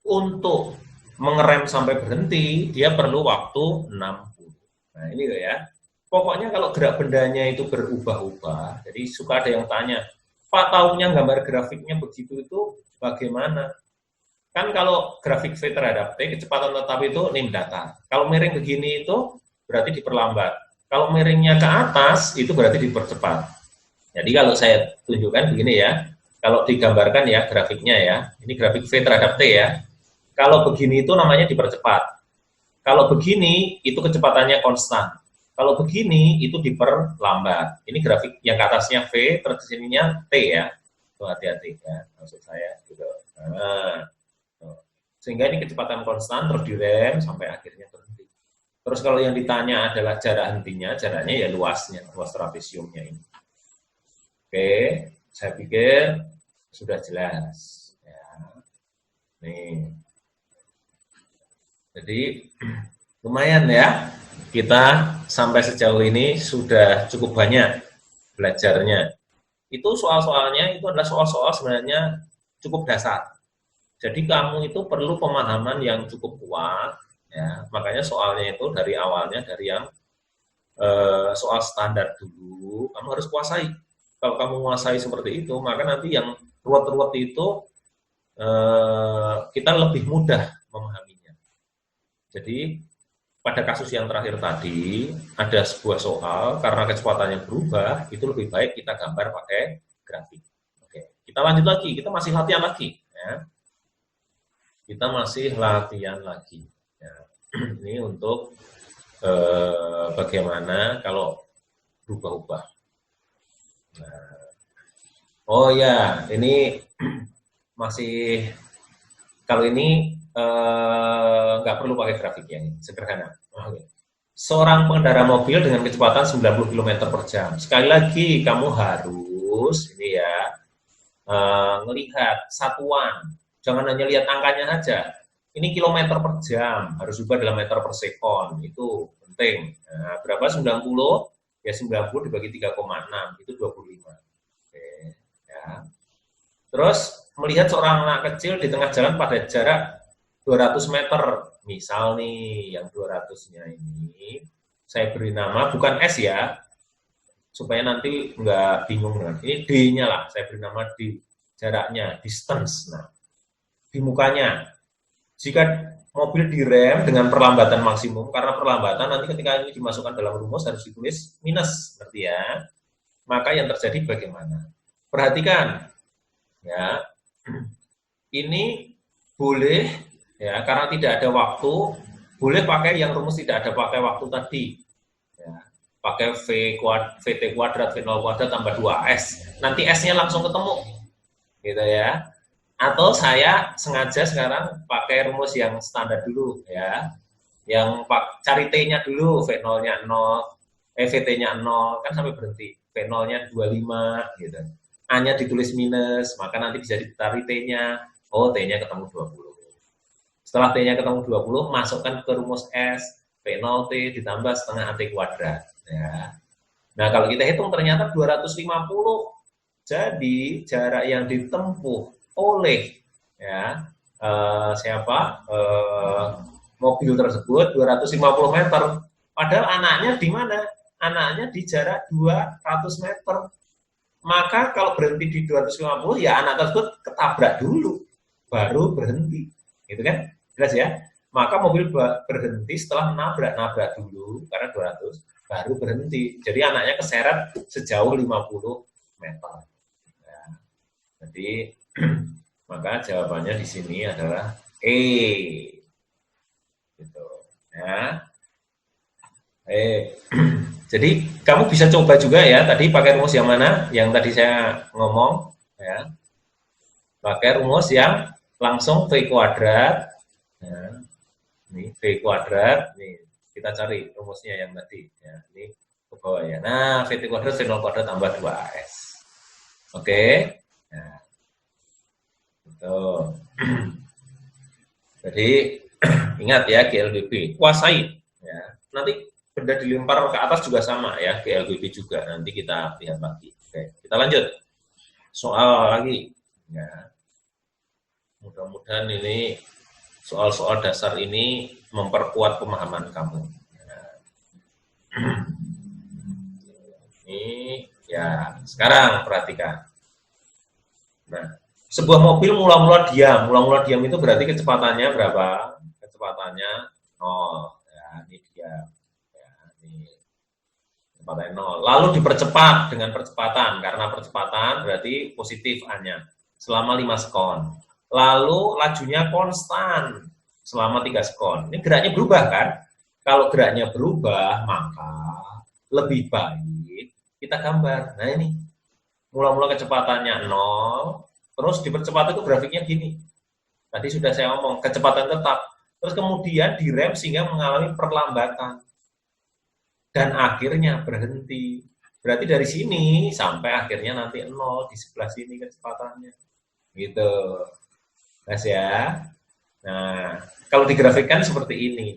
Speaker 1: untuk mengerem sampai berhenti, dia perlu waktu 60. Nah, ini ya. Pokoknya kalau gerak bendanya itu berubah-ubah, jadi suka ada yang tanya, Pak tahunya gambar grafiknya begitu itu bagaimana? Kan kalau grafik V terhadap T, kecepatan tetap itu nim datar. Kalau miring begini itu berarti diperlambat. Kalau miringnya ke atas, itu berarti dipercepat. Jadi kalau saya tunjukkan begini ya, kalau digambarkan ya grafiknya ya, ini grafik V terhadap T ya, kalau begini itu namanya dipercepat. Kalau begini itu kecepatannya konstan. Kalau begini itu diperlambat. Ini grafik yang ke atasnya V, terus sininya T ya. Tuh hati-hati ya, maksud saya gitu. Nah, sehingga ini kecepatan konstan terus direm sampai akhirnya berhenti. Terus kalau yang ditanya adalah jarak hentinya, jaraknya ya luasnya, luas trapesiumnya ini. Oke, saya pikir sudah jelas. Ya. Nih. Jadi lumayan ya, kita sampai sejauh ini sudah cukup banyak belajarnya. Itu soal-soalnya itu adalah soal-soal sebenarnya cukup dasar. Jadi kamu itu perlu pemahaman yang cukup kuat, ya. Makanya soalnya itu dari awalnya dari yang soal standar dulu, kamu harus kuasai. Kalau kamu menguasai seperti itu, maka nanti yang ruwet-ruwet itu kita lebih mudah memahaminya. Jadi pada kasus yang terakhir tadi ada sebuah soal karena kecepatannya berubah, itu lebih baik kita gambar pakai grafik. Oke, kita lanjut lagi, kita masih latihan lagi. Ya. Kita masih latihan lagi. Ya. Ini untuk bagaimana kalau berubah-ubah. Nah, oh ya, ini masih kalau ini nggak perlu pakai grafik ya, ini sederhana. Oke. Seorang pengendara mobil dengan kecepatan 90 km per jam. Sekali lagi kamu harus ini ya melihat satuan. Jangan hanya lihat angkanya saja. Ini kilometer per jam, harus juga dalam meter per sekon. Itu penting. Nah, berapa 90? Ya 90 dibagi 3,6 itu 25. Oke, ya. Terus melihat seorang anak kecil di tengah jalan pada jarak 200 meter. Misal nih, yang 200-nya ini, saya beri nama, bukan S ya, supaya nanti nggak bingung. Ini D-nya lah, saya beri nama D, jaraknya, distance. Nah, di mukanya. Jika mobil direm dengan perlambatan maksimum, karena perlambatan nanti ketika ini dimasukkan dalam rumus harus ditulis minus, berarti ya. Maka yang terjadi bagaimana? Perhatikan, ya. Ini boleh, ya, karena tidak ada waktu, boleh pakai yang rumus tidak ada pakai waktu tadi. Ya. Pakai VT kuadrat, V0 kuadrat tambah 2S. Nanti S-nya langsung ketemu. Gitu ya. Atau saya sengaja sekarang pakai rumus yang standar dulu ya. Yang cari T-nya dulu, V0-nya 0, VT-nya 0, kan sampai berhenti. V0-nya 25 gitu. A-nya ditulis minus, maka nanti bisa ditarik T-nya. Oh, T-nya ketemu 20. Setelah T-nya ketemu 20, masukkan ke rumus S, V0T ditambah setengah AT kuadrat. Ya. Nah, kalau kita hitung ternyata 250. Jadi, jarak yang ditempuh oleh ya mobil tersebut 250 meter. Padahal anaknya di mana? Anaknya di jarak 200 meter. Maka kalau berhenti di 250 ya anak tersebut ketabrak dulu baru berhenti. Gitu kan? Jelas ya? Maka mobil berhenti setelah nabrak dulu karena 200 baru berhenti. Jadi anaknya keseret sejauh 50 meter. Ya. Jadi maka jawabannya di sini adalah E. Gitu. Ya. Jadi kamu bisa coba juga ya. Tadi pakai rumus yang mana? Yang tadi saya ngomong. Ya. Pakai rumus yang langsung V kuadrat. Ya. Ini V kuadrat. Nih kita cari rumusnya yang tadi. Ya. Ini ke bawah ya. Nah, VT kuadrat V0 kuadrat tambah 2S. Oke. Nah. Tuh. Jadi ingat ya GLBB, kuasai ya. Nanti benda dilempar ke atas juga sama ya, GLBB juga. Nanti kita lihat lagi. Oke, kita lanjut. Soal lagi ya. Mudah-mudahan ini soal-soal dasar ini memperkuat pemahaman kamu. Ya. Ini ya, sekarang perhatikan. Nah, sebuah mobil mula-mula diam itu berarti kecepatannya berapa? Kecepatannya 0. Ya, ini dia. Ya, ini kecepatannya 0. Lalu dipercepat dengan percepatan, karena percepatan berarti positif A-nya selama 5 sekon. Lalu lajunya konstan selama 3 sekon. Ini geraknya berubah kan? Kalau geraknya berubah, maka lebih baik kita gambar. Nah ini, mula-mula kecepatannya 0, terus dipercepat itu grafiknya gini. Tadi sudah saya ngomong, kecepatan tetap. Terus kemudian direm sehingga mengalami perlambatan. Dan akhirnya berhenti. Berarti dari sini sampai akhirnya nanti 0 di sebelah sini kecepatannya. Gitu. Mas ya. Nah, kalau digrafikkan seperti ini.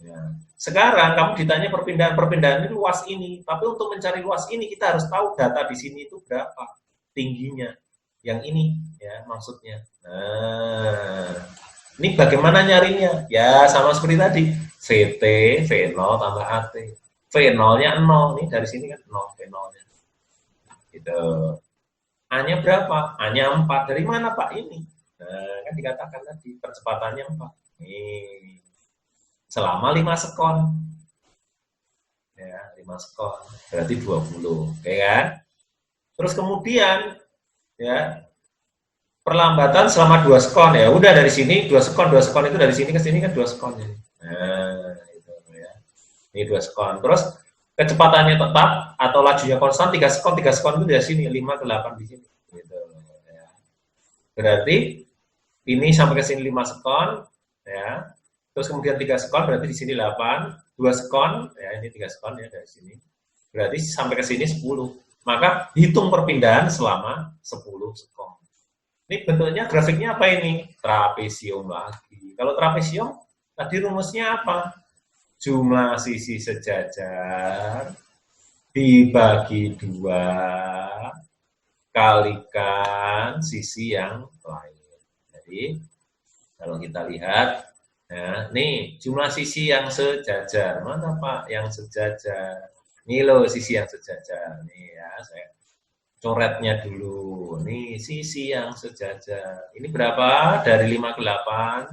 Speaker 1: Ya. Sekarang kamu ditanya perpindahan ini luas ini. Tapi untuk mencari luas ini kita harus tahu data di sini itu berapa tingginya. Yang ini ya maksudnya. Nah, ini bagaimana nyarinya? Ya sama seperti tadi. VT, V0 tambah AT. V0-nya 0. Nih dari sini kan 0 V0-nya. Gitu. A-nya berapa? A-nya 4. Dari mana Pak ini? Nah, kan dikatakan tadi percepatannya 4. Nih. Selama 5 sekon. Ya, 5 sekon. Berarti 20. Oke kan? Terus kemudian ya perlambatan selama 2 sekon ya udah dari sini 2 sekon itu dari sini ke sini kan 2 sekon ya. Nah itu ya ini 2 sekon terus kecepatannya tetap atau lajunya konstan 3 sekon itu dari sini 5 ke 8 di sini gitu ya. Berarti ini sampai ke sini 5 sekon ya terus kemudian 3 sekon berarti di sini 8 2 sekon ya ini 3 sekon ya dari sini berarti sampai ke sini 10. Maka hitung perpindahan selama 10 sekon. Ini bentuknya grafiknya apa ini? Trapesium lagi. Kalau trapesium, tadi rumusnya apa? Jumlah sisi sejajar dibagi 2 kalikan sisi yang lain. Jadi, kalau kita lihat, ya, nih jumlah sisi yang sejajar. Mana Pak yang sejajar? Ini loh sisi yang sejajar. Nih ya, saya coretnya dulu. Nih sisi yang sejajar. Ini berapa? Dari 5 ke 8,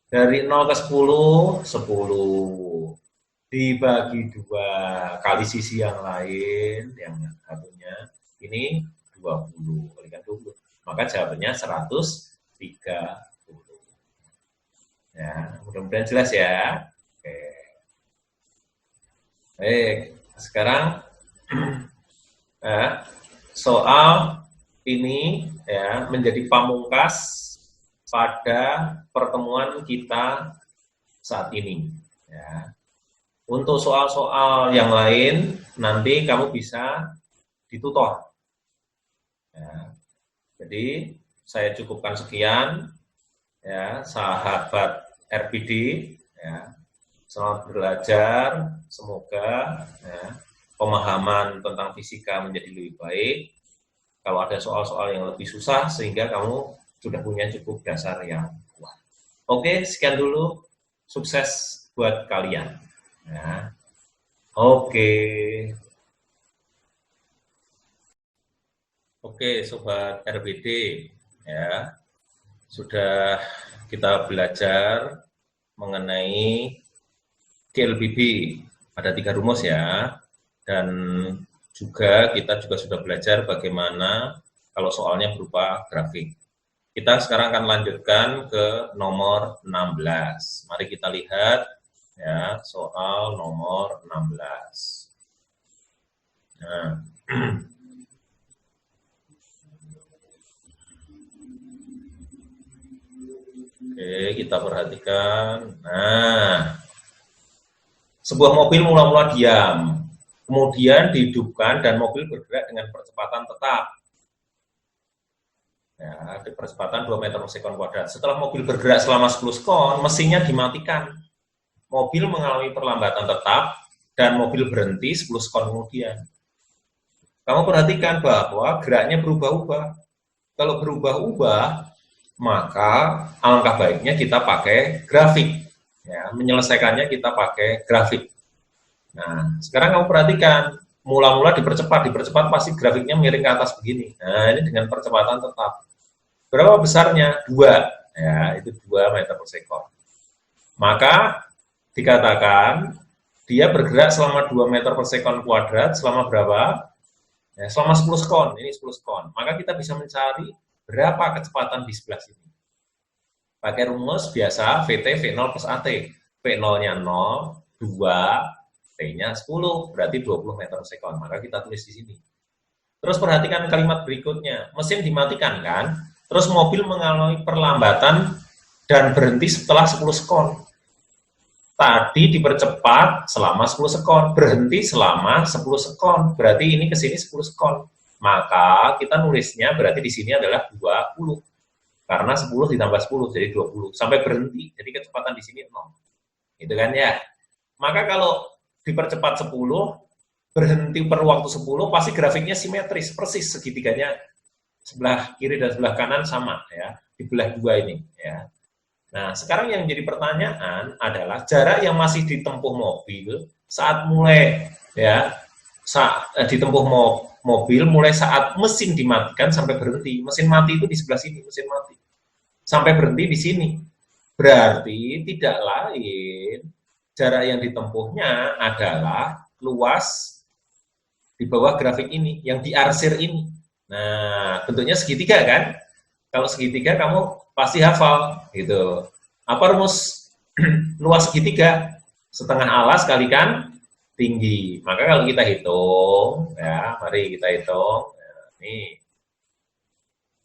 Speaker 1: Dari 0 ke 10, 10. Dibagi 2 kali sisi yang lain, yang satunya, ini 20. Kalikan 20. Maka jawabannya 130. Ya, mudah-mudahan jelas ya. Oke. Baik, sekarang soal ini ya menjadi pamungkas pada pertemuan kita saat ini. Ya. Untuk soal-soal yang lain nanti kamu bisa ditutor. Ya. Jadi saya cukupkan sekian. Ya, sahabat RPD, ya, selamat belajar, semoga ya, pemahaman tentang fisika menjadi lebih baik. Kalau ada soal-soal yang lebih susah, sehingga kamu sudah punya cukup dasar yang kuat. Oke, sekian dulu, sukses buat kalian. Ya. Oke, sobat RPD, ya. Sudah kita belajar mengenai GLBB, ada 3 rumus ya, dan juga kita sudah belajar bagaimana kalau soalnya berupa grafik. Kita sekarang akan lanjutkan ke nomor 16. Mari kita lihat ya soal nomor 16. Nah, oke, kita perhatikan. Nah, sebuah mobil mula-mula diam, kemudian dihidupkan dan mobil bergerak dengan percepatan tetap. Ya, di percepatan 2 meter per sekon kuadrat. Setelah mobil bergerak selama 10 sekon, mesinnya dimatikan. Mobil mengalami perlambatan tetap dan mobil berhenti 10 sekon kemudian. Kamu perhatikan bahwa geraknya berubah-ubah. Kalau berubah-ubah, maka alangkah baiknya kita pakai grafik. Ya, menyelesaikannya kita pakai grafik. Nah, sekarang kamu perhatikan, mula-mula dipercepat pasti grafiknya miring ke atas begini. Nah, ini dengan percepatan tetap. Berapa besarnya? 2. Ya, itu 2 meter per sekon. Maka dikatakan dia bergerak selama 2 meter per sekon kuadrat selama berapa? Ya, selama 10 sekon. Ini 10 sekon. Maka kita bisa mencari berapa kecepatan di sebelah sini. Pakai rumus biasa VT V0 plus AT. V0-nya 0, 2, T-nya 10, berarti 20 meter per sekon. Maka kita tulis di sini. Terus perhatikan kalimat berikutnya. Mesin dimatikan kan? Terus mobil mengalami perlambatan dan berhenti setelah 10 sekon. Tadi dipercepat selama 10 sekon, berhenti selama 10 sekon. Berarti ini ke sini 10 sekon. Maka kita nulisnya berarti di sini adalah 20. Karena 10 ditambah 10 jadi 20. Sampai berhenti. Jadi kecepatan di sini 0. Gitu kan ya. Maka kalau dipercepat 10, berhenti per waktu 10, pasti grafiknya simetris, persis segitiganya sebelah kiri dan sebelah kanan sama ya, dibelah 2 ini ya. Nah, sekarang yang jadi pertanyaan adalah jarak yang masih ditempuh mobil saat mulai ya ditempuh mobil mulai saat mesin dimatikan sampai berhenti. Mesin mati itu di sebelah sini, mesin mati. Sampai berhenti di sini. Berarti tidak lain jarak yang ditempuhnya adalah luas di bawah grafik ini, yang diarsir ini. Nah, bentuknya segitiga kan? Kalau segitiga kamu pasti hafal gitu. Apa rumus luas segitiga? Setengah alas kalikan tinggi. Maka kalau kita hitung, ya, mari kita hitung. Nah, ini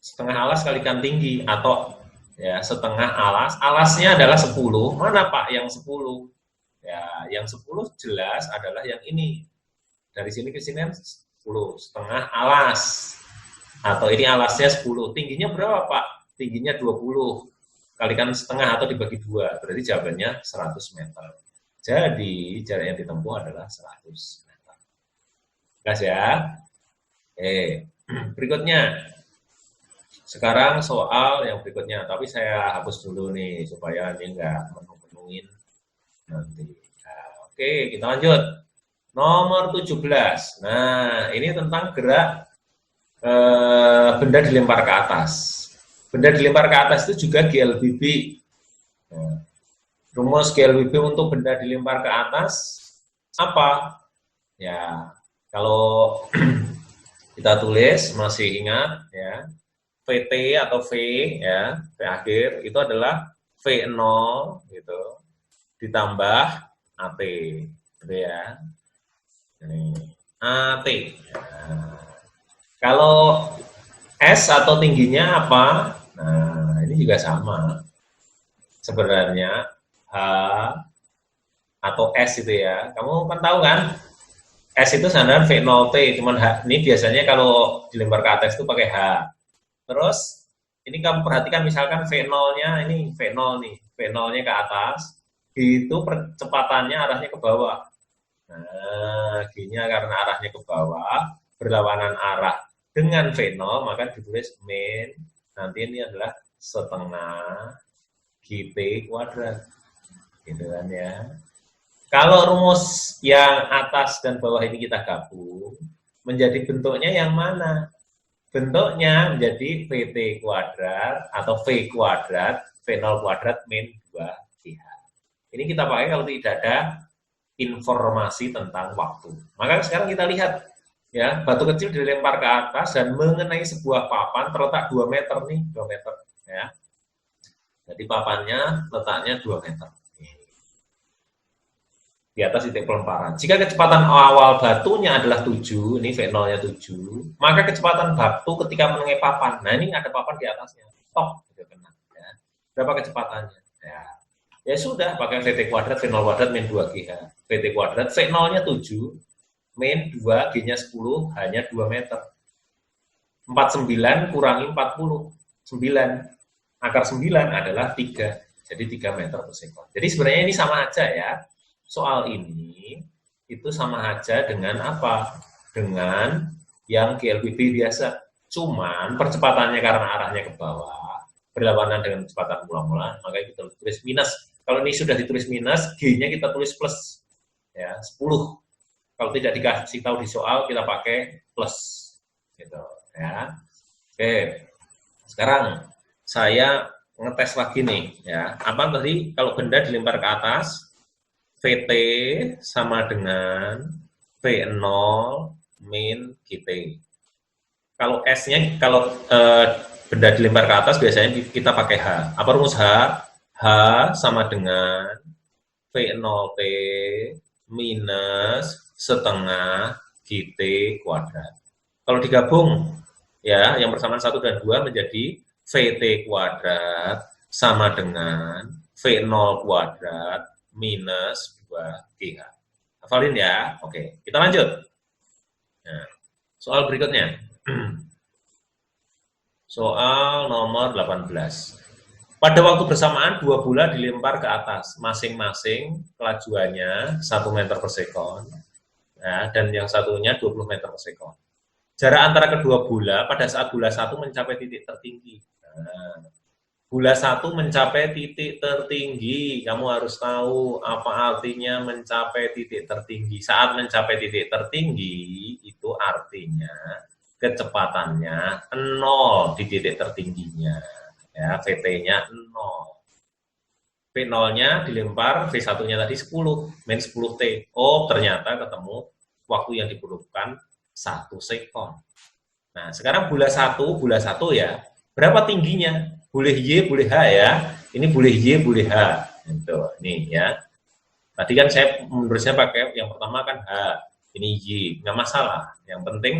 Speaker 1: setengah alas kalikan tinggi atau ya setengah alas. Alasnya adalah 10. Mana Pak yang 10? Ya, yang 10 jelas adalah yang ini. Dari sini ke sini 10, setengah alas. Atau ini alasnya 10. Tingginya berapa, Pak? Tingginya 20. Kalikan setengah atau dibagi 2. Berarti jawabannya 100 meter. Jadi, jarak yang ditempuh adalah 100 meter. Jelas ya? Berikutnya. Sekarang soal yang berikutnya. Tapi saya hapus dulu nih, supaya ini nggak penuh-penuhin nanti. Nah, oke, kita lanjut. Nomor 17. Nah, ini tentang gerak benda dilempar ke atas. Benda dilempar ke atas itu juga GLBB. Nah, rumus GLBB untuk benda dilempar ke atas apa? Ya, kalau kita tulis masih ingat ya, VT atau V ya, V akhir itu adalah V0 gitu ditambah AT gitu ya. Ini AT. Nah, kalau S atau tingginya apa? Nah, ini juga sama. Sebenarnya H atau S itu ya. Kamu kan tahu kan? S itu sandaran V0T, cuman H. Ini biasanya kalau dilempar ke atas itu pakai H. Terus ini kamu perhatikan misalkan V0-nya ini V0 nih, V0-nya ke atas, itu percepatannya arahnya ke bawah. Nah, G-nya karena arahnya ke bawah, berlawanan arah dengan V0, maka ditulis min, nanti ini adalah setengah GT kuadrat. Gitu kan ya. Kalau rumus yang atas dan bawah ini kita gabung, menjadi bentuknya yang mana? Bentuknya menjadi VT kuadrat atau V kuadrat, V0 kuadrat min 2GH. Ini kita pakai kalau tidak ada informasi tentang waktu. Maka sekarang kita lihat, ya, batu kecil dilempar ke atas dan mengenai sebuah papan terletak 2 meter nih, 2 meter. Ya. Jadi papannya letaknya 2 meter. Di atas titik pelemparan. Jika kecepatan awal batunya adalah 7, ini V0-nya 7, maka kecepatan batu ketika mengenai papan, nah ini ada papan di atasnya, top, gitu kena. Ya. Berapa kecepatannya? Ya sudah, pakai VT kuadrat, V0 kuadrat, min 2GH. VT kuadrat, V0-nya 7, min 2, G-nya 10, hanya 2 meter. 49 kurangi 40, 9. Akar 9 adalah 3, jadi 3 meter per sekon. Jadi sebenarnya ini sama aja ya. Soal ini itu sama aja dengan apa? Dengan yang GLBB biasa. Cuman percepatannya karena arahnya ke bawah, berlawanan dengan kecepatan mula-mula, maka kita tulis minus. Kalau ini sudah ditulis minus, G-nya kita tulis plus. Ya, 10. Kalau tidak dikasih tahu di soal, kita pakai plus. Gitu, ya. Oke. Sekarang saya ngetes lagi nih, ya. Apa tadi kalau benda dilempar ke atas, VT sama dengan V0 min GT. Kalau S-nya, kalau benda dilempar ke atas, biasanya kita pakai H. Apa rumus H? H sama dengan V0T minus setengah GT kuadrat. Kalau digabung, ya, yang bersamaan 1 dan 2 menjadi VT kuadrat sama dengan V0 kuadrat minus 2GH. Hafalin ya. Oke, kita lanjut. Nah, soal berikutnya. Soal nomor 18. Pada waktu bersamaan, 2 bola dilempar ke atas. Masing-masing kelajuannya 1 meter per sekon. Ya, dan yang satunya 20 meter per sekon. Jarak antara kedua bola pada saat bola 1 mencapai titik tertinggi. Nah, bola 1 mencapai titik tertinggi. Kamu harus tahu apa artinya mencapai titik tertinggi. Saat mencapai titik tertinggi, itu artinya kecepatannya 0 di titik tertingginya. Ya, VT-nya 0. V0-nya dilempar, V1-nya tadi 10, min 10T. Oh, ternyata ketemu waktu yang dibutuhkan 1 sekon. Nah, sekarang bola 1 ya. Berapa tingginya? Boleh Y, boleh H ya. Ini boleh Y, boleh H. Gitu. Nih ya. Tadi kan saya menulisnya pakai yang pertama kan H. Ini Y, nggak masalah. Yang penting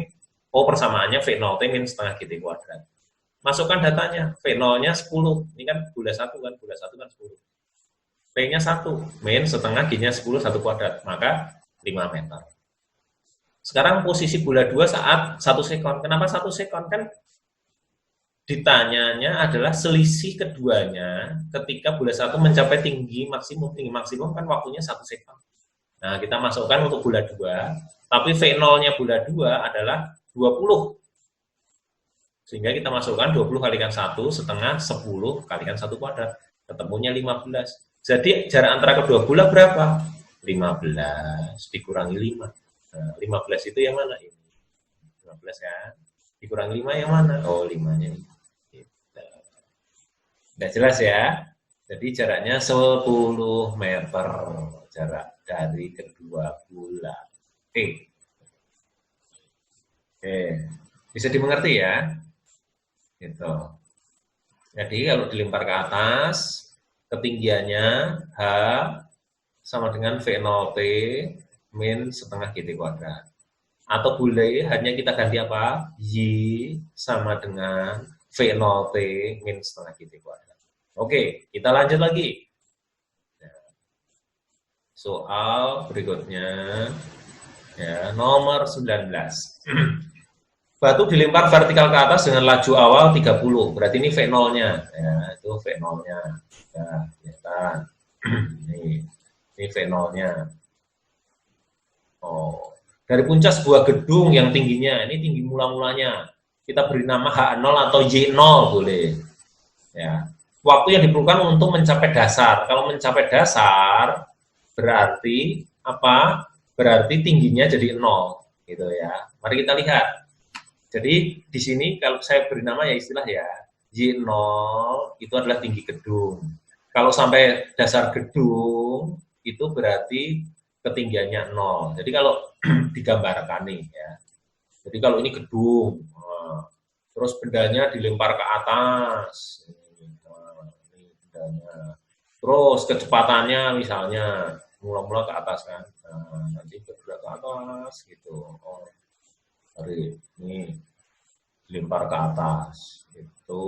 Speaker 1: persamaannya V0T min setengah GT kuadrat. Masukkan datanya. V0-nya 10. Ini kan bola 1 kan. Bola 1 kan 10. P-nya 1. Min setengah G-nya 10, 1 kuadrat. Maka 5 meter. Sekarang posisi bola 2 saat 1 sekon. Kenapa 1 sekon? Kan ditanyanya adalah selisih keduanya ketika bola 1 mencapai tinggi maksimum. Tinggi maksimum kan waktunya 1 sekon. Nah, kita masukkan untuk bola 2, tapi V0-nya bola 2 adalah 20. Sehingga kita masukkan 20 kalikan 1 setengah 10 kalikan 1 kuadrat. Ketemunya 15. Jadi jarak antara kedua bola berapa? 15 dikurangi 5. Nah, 15 itu yang mana? Ini 15 kan? Dikurangi 5 yang mana? Oh, 5-nya ini. Gitu. Udah jelas ya? Jadi jaraknya 10 meter jarak dari kedua bulan. Oke. Oke. Bisa dimengerti ya? Gitu. Jadi kalau dilempar ke atas, ketinggiannya H sama dengan V0T min setengah GT kuadrat. Atau boleh hanya kita ganti apa? Y sama dengan V0T min setengah GT kuadrat. Oke, kita lanjut lagi. Soal berikutnya, ya, nomor 19. Batu dilempar vertikal ke atas dengan laju awal 30. Berarti ini V0-nya. Ya, itu V0-nya. Ya, kelihatan. Ini V0-nya. Oh. Dari puncak sebuah gedung yang tingginya, ini tinggi mula-mulanya. Kita beri nama H0 atau Y0 boleh. Ya. Waktu yang diperlukan untuk mencapai dasar. Kalau mencapai dasar, berarti apa? Berarti tingginya jadi 0. Gitu ya. Mari kita lihat. Jadi di sini kalau saya beri nama ya istilah ya, Y0 itu adalah tinggi gedung. Kalau sampai dasar gedung itu berarti ketinggiannya 0. Jadi kalau digambarkan nih ya. Jadi kalau ini gedung, terus bendanya dilempar ke atas. Ini bendanya. Terus kecepatannya misalnya mula-mula ke atas kan. Nah, nanti bergerak ke atas gitu. Oh, sorry, ini dilempar ke atas itu,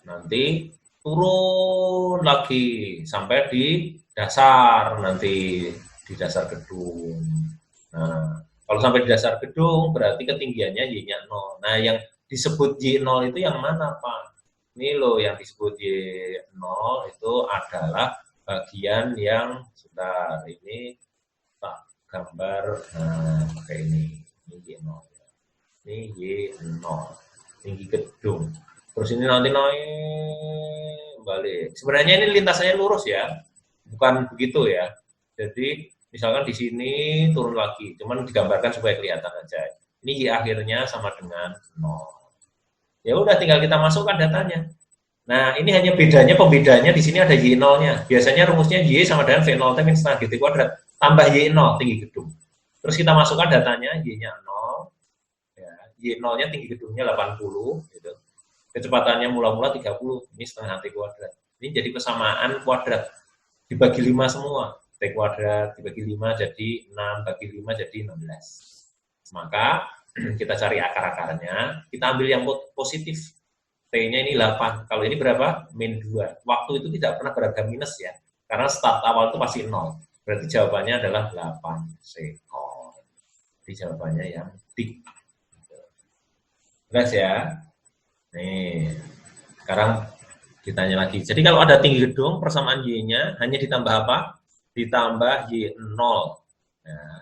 Speaker 1: nanti turun lagi sampai di dasar, nanti di dasar gedung. Nah, kalau sampai di dasar gedung berarti ketinggiannya Y-nya 0. Nah, yang disebut Y0 itu yang mana, Pak? Ini loh yang disebut Y0 itu adalah bagian yang sudah ini tak gambar pakai ini Y0. Ini Y0, tinggi gedung. Terus ini nanti naik balik. Sebenarnya ini lintasannya lurus ya, bukan begitu ya. Jadi misalkan di sini turun lagi, cuman digambarkan supaya kelihatan aja. Ini Y akhirnya sama dengan 0. Ya udah tinggal kita masukkan datanya. Nah, ini hanya bedanya, pembedanya di sini ada Y0-nya. Biasanya rumusnya Y sama dengan V0 min setengah GT kuadrat tambah Y0 tinggi gedung. Terus kita masukkan datanya, Y-nya 0, ya, Y0-nya tinggi gedungnya 80, gitu. Kecepatannya mula-mula 30, ini setengah T kuadrat. Ini jadi persamaan kuadrat, dibagi 5 semua. T kuadrat dibagi 5 jadi 6, bagi 5 jadi 16. Maka kita cari akar-akarnya, kita ambil yang positif. T-nya ini 8, kalau ini berapa? Min 2. Waktu itu tidak pernah beragam minus ya, karena start awal itu pasti 0. Berarti jawabannya adalah 8 sekon. Jadi jawabannya yang D. Jelas ya? Nih, sekarang ditanya lagi. Jadi kalau ada tinggi gedung, persamaan Y-nya hanya ditambah apa? Ditambah Y0. Nah,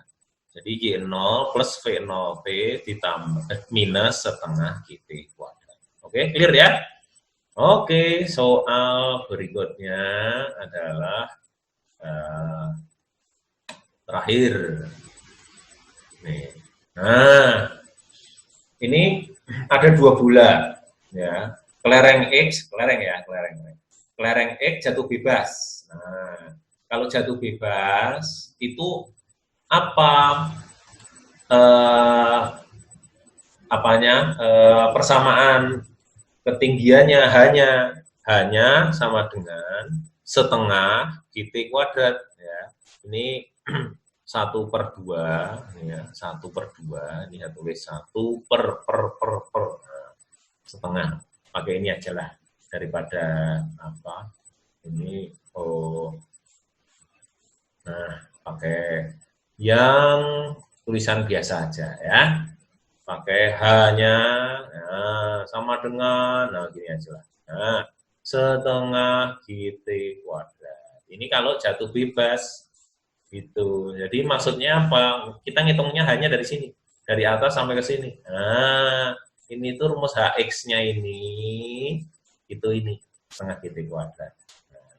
Speaker 1: jadi Y0 plus V0T ditambah minus setengah GT kuadrat. Oke, clear ya? Oke, soal berikutnya adalah terakhir. Nih. Nah, ini ada 2 bola, ya. Kelereng X, kelereng X jatuh bebas. Nah, kalau jatuh bebas itu apa? Persamaan ketinggiannya hanya sama dengan setengah GT kuadrat ya. Ini 1/2 ya, 1/2 ini saya tulis 1 per nah, setengah, pakai ini aja lah daripada apa ini. Nah, pakai yang tulisan biasa aja ya, pakai hanya sama dengan gini aja lah, setengah GT kuadrat. Ini kalau jatuh bebas gitu. Jadi maksudnya apa? Kita ngitungnya hanya dari sini, dari atas sampai ke sini. Nah, ini tuh rumus HX-nya ini setengah GT kuadrat. Nah,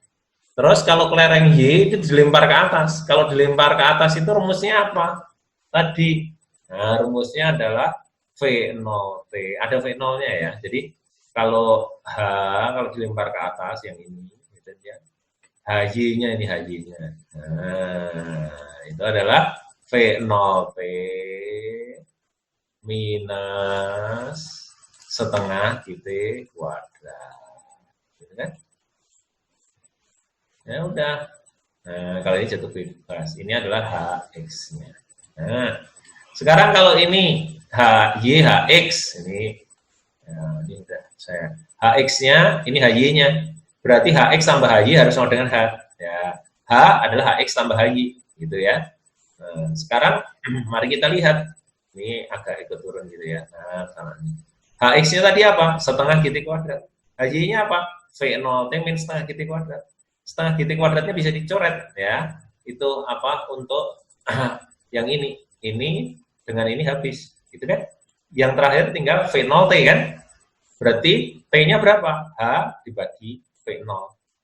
Speaker 1: terus kalau kelereng Y itu dilempar ke atas. Kalau dilempar ke atas itu rumusnya apa? Tadi. Nah, rumusnya adalah V0T. Ada V0-nya ya. Jadi Kalau H, kalau dilempar ke atas yang ini, gitu ya. HY-nya ini HY-nya. Nah, itu adalah V0T minus setengah GT kuadrat. Gitu kan? Ya udah. Nah, kalau ini jatuh bebas. Ini adalah HX-nya. Nah, sekarang kalau ini HY, HX, ini, ya, ini udah saya. HX-nya, ini HY-nya. Berarti HX tambah HY harus sama dengan H. Ya, H adalah HX tambah HY, gitu ya. Nah, sekarang mari kita lihat. Ini agak ikut turun gitu ya. Nah, HX-nya tadi apa? Setengah GT kuadrat. HY-nya apa? V0T min setengah GT kuadrat. Setengah GT kuadratnya bisa dicoret ya. Itu apa untuk yang ini. Ini dengan ini habis, gitu kan? Yang terakhir tinggal V0T kan? Berarti T-nya berapa? H dibagi V0.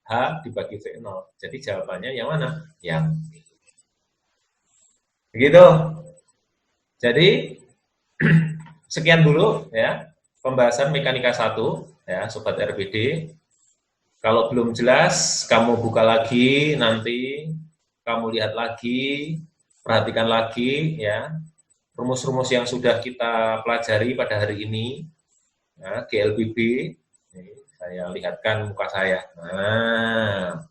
Speaker 1: H dibagi V0. Jadi jawabannya yang mana? Yang begitu. Jadi sekian dulu ya pembahasan mekanika 1 ya sobat RBD. Kalau belum jelas kamu buka lagi nanti kamu lihat lagi, perhatikan lagi ya rumus-rumus yang sudah kita pelajari pada hari ini ya, GLBB. Ini saya lihatkan muka saya. Nah,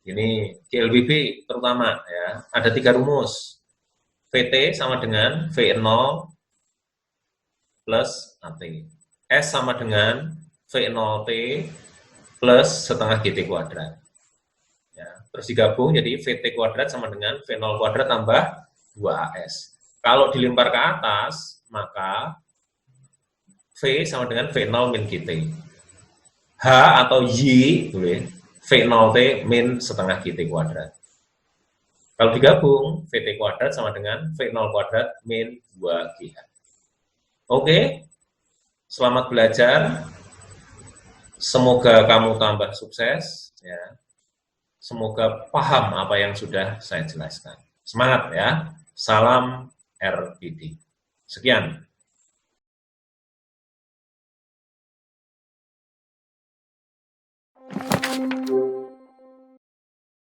Speaker 1: ini GLBB terutama ya ada 3 rumus. VT sama dengan V0 plus AT. S sama dengan V0T plus setengah GT kuadrat. Ya, terus digabung jadi VT kuadrat sama dengan V0 kuadrat tambah 2AS. Kalau dilempar ke atas, maka V sama dengan V0 min GT. H atau Y, V0T min setengah GT kuadrat. Kalau digabung, VT kuadrat sama dengan V0 kuadrat min 2GH. Oke, selamat belajar. Semoga kamu tambah sukses. Ya. Semoga paham apa yang sudah saya jelaskan. Semangat ya. Salam RBD. Sekian.